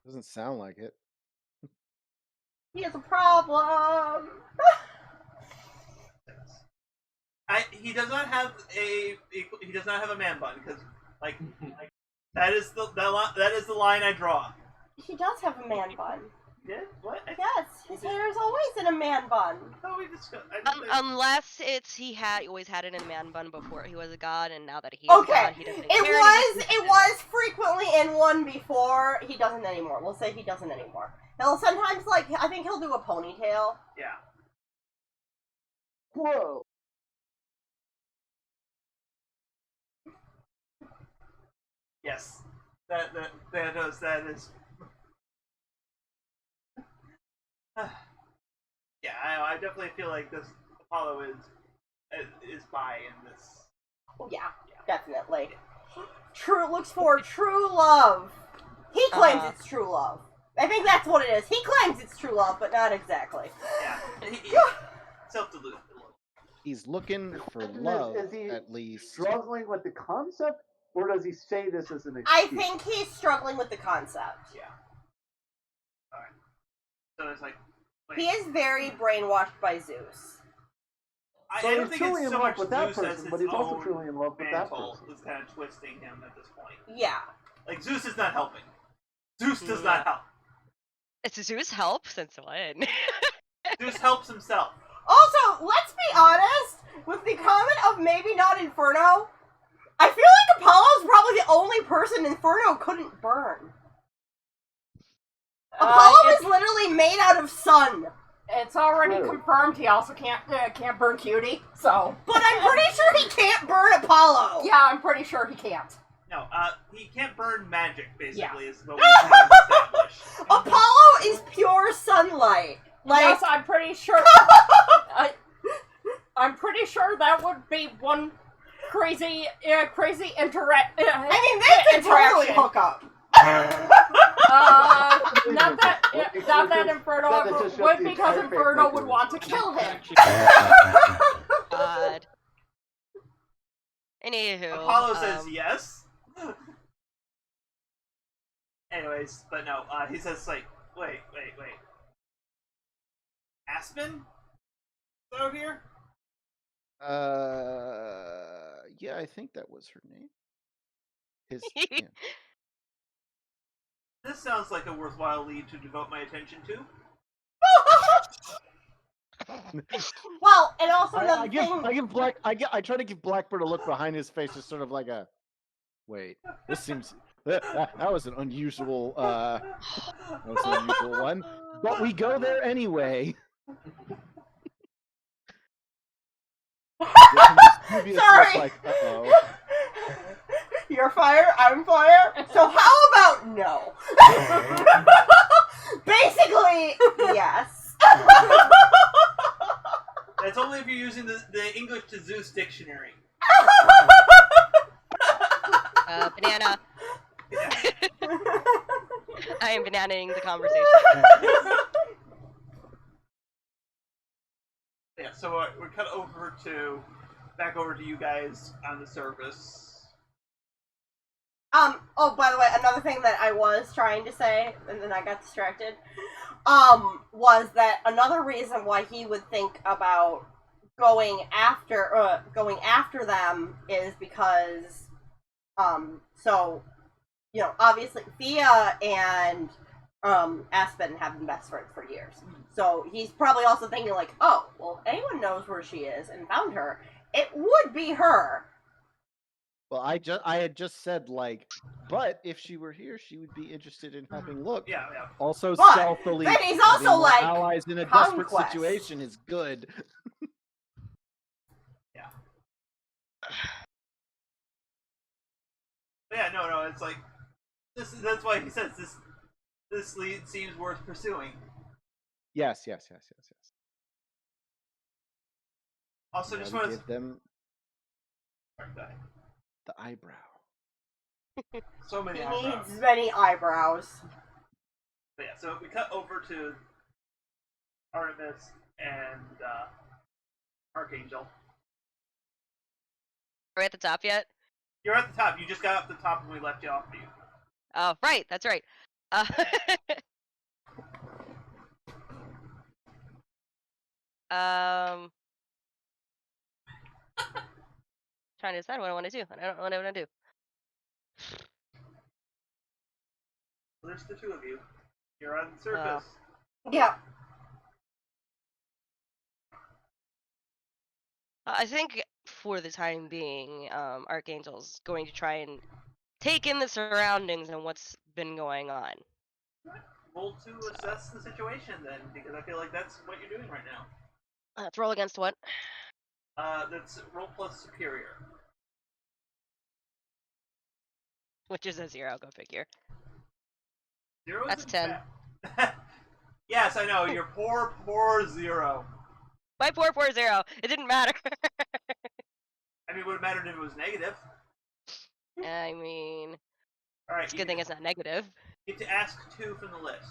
Doesn't sound like it. He has a problem. He does not have a man bun because like that is the line I draw. He does have a man bun. Yeah, what? Yes, his hair is always in a man bun. No, we discussed. Unless he always had it in a man bun before he was a god, and now that he is a god, he doesn't care. It was frequently in one before. He doesn't anymore. We'll say he doesn't anymore. He'll sometimes I think he'll do a ponytail. Yeah. Whoa. Yes. That is. Yeah, I definitely feel like this Apollo is bi in this. Oh yeah, definitely. Looks for true love. He claims it's true love. I think that's what it is. He claims it's true love, but not exactly. Yeah. Self-deluded. He's looking for love, Is he at least. struggling with the concept, or does he say this as an excuse? I think he's struggling with the concept. Yeah. Alright. So it's like. He is very brainwashed by Zeus. I So don't he's think truly it's in so love much with that Zeus as person, his but he's also own truly in love with that mantle person. is kind of twisting him at this point. Yeah. Like Zeus is not helping. Zeus does not help. It's Zeus help since when? Zeus helps himself. Also, let's be honest, with the comment of maybe not Inferno, I feel like Apollo's probably the only person Inferno couldn't burn. Apollo is literally made out of sun. It's already True. confirmed he also can't burn Cutie, so. But I'm pretty sure he can't burn Apollo. Yeah, I'm pretty sure he can't. No, he can't burn magic, basically, is what we have established. Apollo is pure sunlight. Like, Yes, I'm pretty sure. I'm pretty sure that would be one crazy I mean, they could totally interaction. hook up. Not that Inferno That ever just would, shows the because entire Inferno fake would nature. want to kill him. God. Anywho. Apollo says yes. Anyways, but no, he says like, wait. Aspen? Is out here? Yeah, I think that was her name. Yeah. This sounds like a worthwhile lead to devote my attention to. Well, and also I another thing. I try to give Blackbird a look behind his face, just sort of like a, wait, this seems that was an unusual one, but we go there anyway. Sorry. Like, uh-oh. You're fire, I'm fire. So how about no? Basically, yes. That's only if you're using the English to Zeus dictionary. Banana. Yeah. I am bananaing the conversation. Yeah, so we're cut back over to you guys on the surface. Oh, by the way, another thing that I was trying to say, and then I got distracted, was that another reason why he would think about going after them is because, so, you know, obviously Thea and, Aspen have been best friends for years. So he's probably also thinking like, oh, well, if anyone knows where she is and found her, it would be her. Well, I had just said, like, but if she were here, she would be interested in having look. Yeah. Also, But stealthily, then he's having also more like allies in a conquest. desperate situation is good. Yeah. But yeah, no, it's like that's why he says this lead seems worth pursuing. Yes. Also, You just gotta want to give them the eyebrow. so many He eyebrows. needs many eyebrows. But yeah, so we cut over to Artemis and Archangel. Are we at the top yet? You're at the top. You just got up the top when we left you off of you. Oh, right. That's right. Trying to decide what I want to do. I don't know what I want to do. There's the two of you. You're on the surface. Yeah. I think for the time being, Archangel's going to try and take in the surroundings and what's been going on. Roll to assess the situation then, because I feel like that's what you're doing right now. Let's roll against what? That's roll plus superior. Which is a 0, go figure. 0 That's isn't 10. bad. Yes, I know. Your poor 0. My poor 0. It didn't matter. I mean, it would have mattered if it was negative. I mean, All right. it's a good thing it's not negative. You get to ask 2 from the list.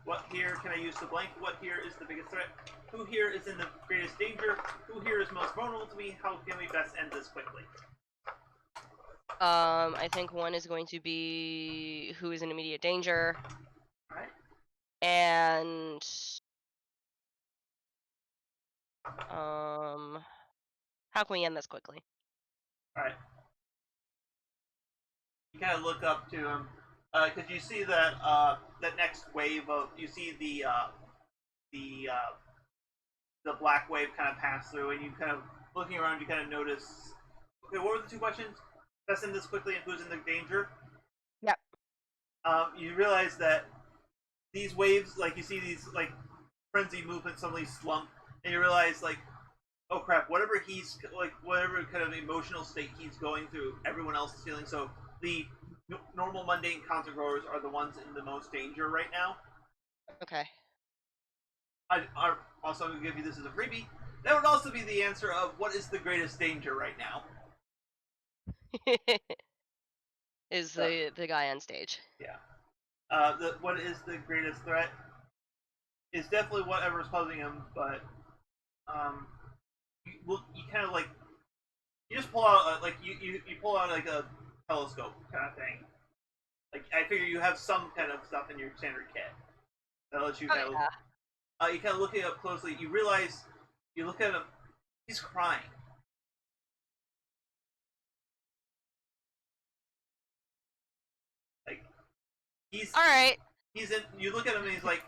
What here can I use the blank? What here is the biggest threat? Who here is in the greatest danger? Who here is most vulnerable to me? How can we best end this quickly? I think one is going to be who is in immediate danger. Alright. And how can we end this quickly? Alright. You kind of look up to him, because you see that that next wave of the black wave kind of pass through, and you kind of looking around, you kind of notice. Okay, what were the two questions? Best end this quickly, and who's in the danger? Yep. You realize that these waves, like you see these like frenzy movements suddenly slump, and you realize like, oh crap, whatever whatever kind of emotional state he's going through, everyone else is feeling. So the normal mundane concert goers are the ones in the most danger right now. Okay. I also going to give you this as a freebie. That would also be the answer of what is the greatest danger right now. is the guy on stage. Yeah. What is the greatest threat? Is definitely whatever's causing him, but you kind of like you just pull out you pull out like a telescope kind of thing. Like I figure you have some kind of stuff in your standard kit that lets you kind of you kind of look it up closely. You realize you look at him, he's crying. Like he's All right. He's in. You look at him and he's like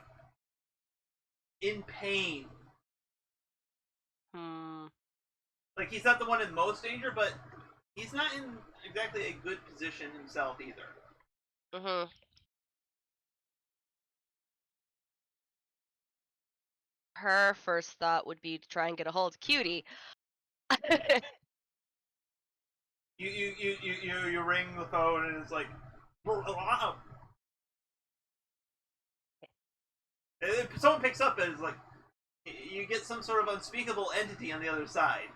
in pain. Like he's not the one in most danger, but he's not in exactly a good position himself either. Her first thought would be to try and get a hold of Cutie. You ring the phone and it's like, someone picks up and it's like, you get some sort of unspeakable entity on the other side.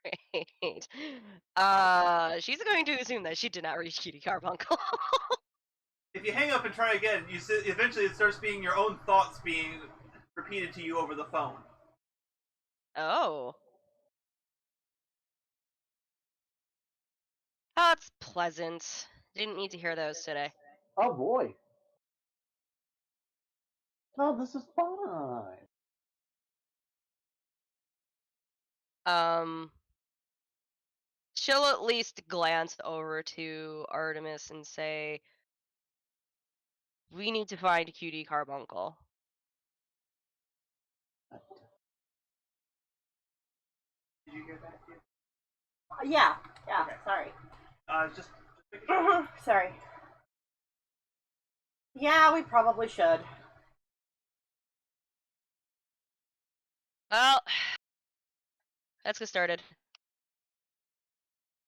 Right. She's going to assume that she did not reach Cutie Carbuncle. If you hang up and try again, eventually it starts being your own thoughts being repeated to you over the phone. Oh. That's pleasant. Didn't need to hear those today. Oh boy. No, this is fine. She'll at least glance over to Artemis and say, "We need to find Cutie Carbuncle." Did you hear that? Yeah. Okay. Sorry. Just Sorry. Yeah, we probably should. Well, let's get started.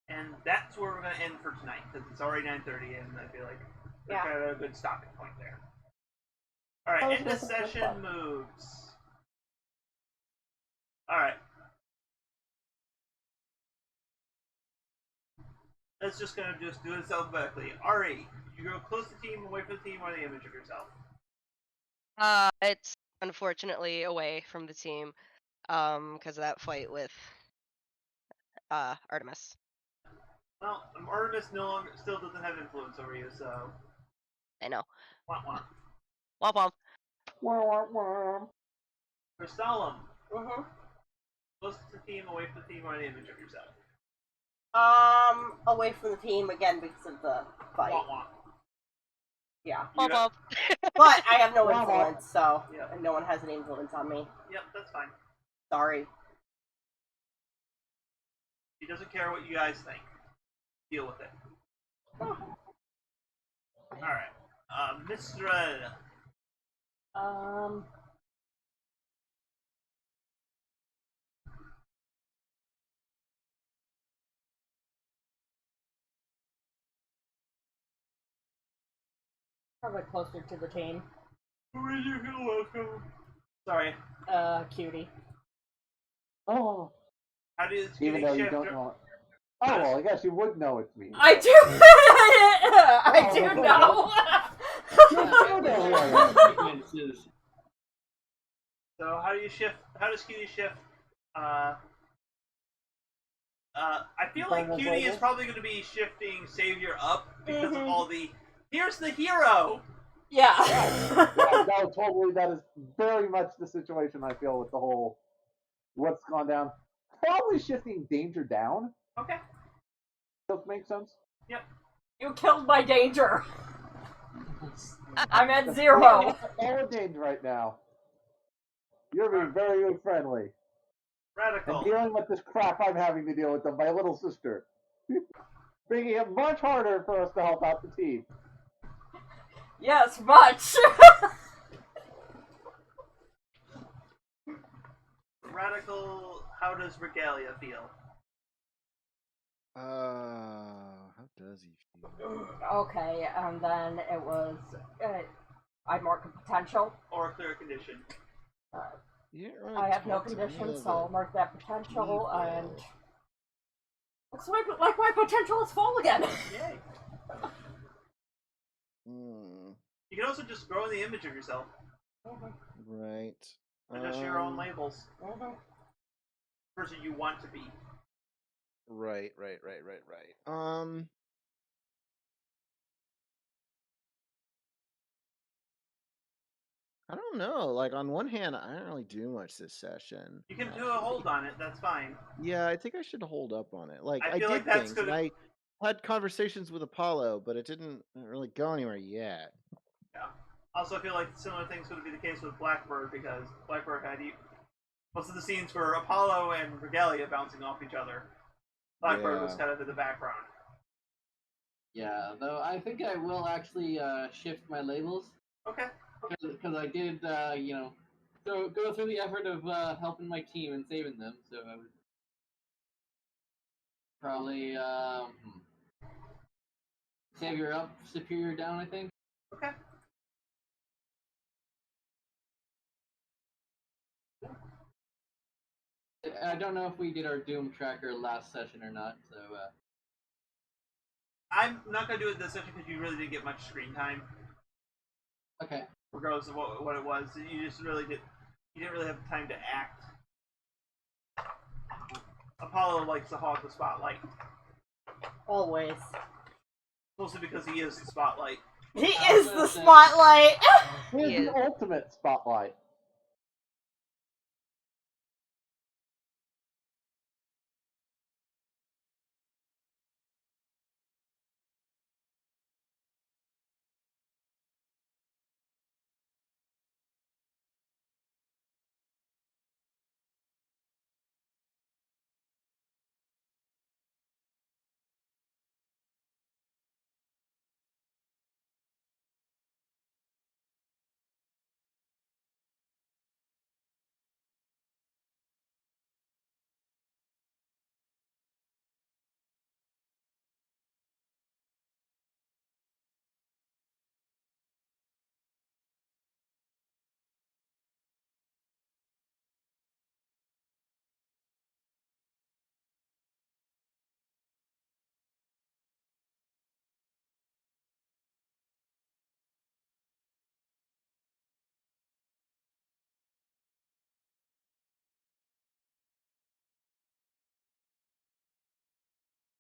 And that's where we're going to end for tonight, because it's already 9:30, and I feel like we're kind of a good stopping point there. Alright, end of session moves. Alright. Let's just do this alphabetically. Ari, you go close to the team, away from the team, or the image of yourself? It's unfortunately away from the team, because of that fight with, Artemis. Well, Artemis still doesn't have influence over you, so... I know. Womp womp. Womp womp. Wah, wah, wah. For Solemn, close to the team, away from the team, or the image of yourself? Away from the team again because of the fight. Womp womp. Yeah. Womp womp. But I have no Womp womp. influence, so Yep. and no one has any influence on me. Yep, that's fine. Sorry. He doesn't care what you guys think. Deal with it. Alright. Mr. Red. Probably closer to the team. You're welcome. Sorry. Cutie. Oh. How does Even Cutie though you shift don't her- know it. Oh, well, I guess you would know it's me. I do. I do know. So how do you shift? How does Cutie shift? I feel like Final Cutie is flavor? probably going to be shifting Savior up because of all the. Here's the hero. Yeah. Yeah, no, totally. That is very much the situation I feel with the whole what's gone down. Probably shifting danger down. Okay. Does make sense? Yep. You killed my danger. I'm at 0. All danger right now. You're being very friendly. Radical. And dealing with this crap I'm having to deal with of my little sister. Making it much harder for us to help out the team. Yes, much. Radical. How does Regalia feel? How does he feel? Okay, and then it was. I mark a potential. Or clear condition? You didn't really I have no talk to me condition, of so I'll it. mark that potential, and Looks like my potential is full again. Yay. Hmm. You can also just grow in the image of yourself. Right. Adjust your own labels. Person you want to be. Right. I don't know. Like on one hand, I didn't really do much this session. You can do a hold on it. That's fine. Yeah, I think I should hold up on it. Like I I feel did like that's things, and gonna- I had conversations with Apollo, but it didn't really go anywhere yet. Yeah. Also, I feel like similar things would be the case with Blackbird because Blackbird had most of the scenes were Apollo and Regalia bouncing off each other. Blackbird was Yeah. kind of in the background. Yeah, though I think I will actually shift my labels Okay. because I did, go through the effort of helping my team and saving them. So I would probably savior up, superior down. I think. Okay. I don't know if we did our Doom tracker last session or not. So. I'm not gonna do it this session because you really didn't get much screen time, Okay. regardless of what it was. You just really didn't really have time to act. Apollo likes to hog the spotlight, Always. mostly because he is the spotlight. He is the spotlight. Here's He the is. ultimate spotlight.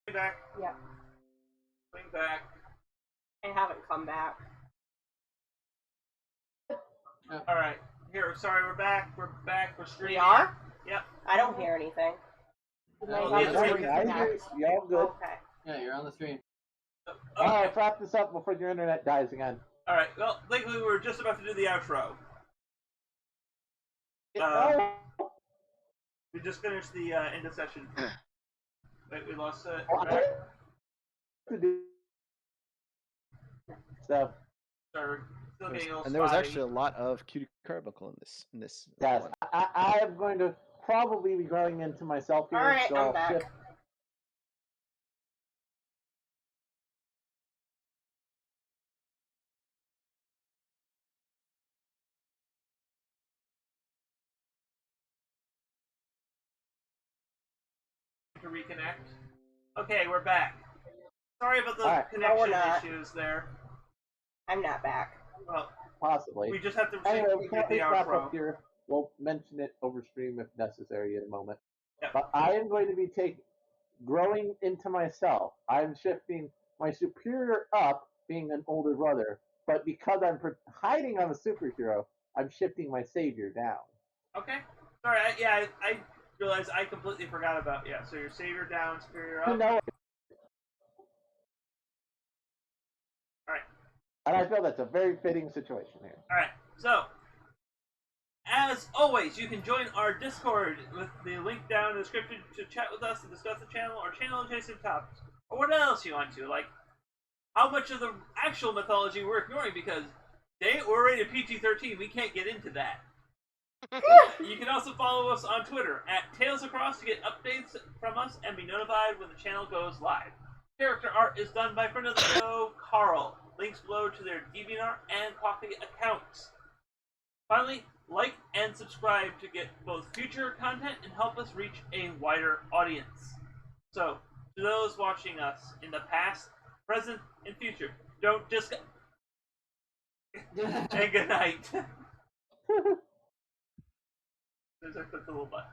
Swing back. Yeah. Swing back. I haven't come back. All right. Here. Sorry, we're back. We're back. We're streaming. We are? Yep. I don't hear anything. Oh, I'm yeah, sorry, yeah. I hear you all good. Okay. Yeah, you're on the screen. Okay. Alright, wrap this up before your internet dies again. All right. Well, luckily we were just about to do the outro. Oh, We just finished the end of session. Wait, we lost it. I Right. to do stuff. Sorry. Still getting a little And there was spotty. actually a lot of cutie carbuncle in this Yes, one. I am going to probably be growing into myself here. Alright, so I'm I'll back. shift. To reconnect. Okay, we're back. Sorry about the All right. No, we're connection not. issues there. I'm not back. Well, Possibly. we just have to Anyway, do we the can't wrap outro. up here. We'll mention it over stream if necessary in a moment. Yep. But I am going to be growing into myself. I'm shifting my superior up, being an older brother. But because I'm hiding on a superhero, I'm shifting my savior down. Okay. Sorry. I realized I completely forgot about. Yeah. So your savior down, superior up. No. Alright. And I feel that's a very fitting situation here. Alright, so, as always, you can join our Discord with the link down in the description to chat with us and discuss the channel or channel adjacent topics. Or what else you want to, like how much of the actual mythology we're ignoring because we're rated PG-13, we can't get into that. You can also follow us on Twitter at TalesAcross to get updates from us and be notified when the channel goes live. Character art is done by friend of the show, Carl. Links below to their DeviantArt and Coffee accounts. Finally, like and subscribe to get both future content and help us reach a wider audience. So, To those watching us in the past, present, and future, don't just. And good night. There's a quick little button.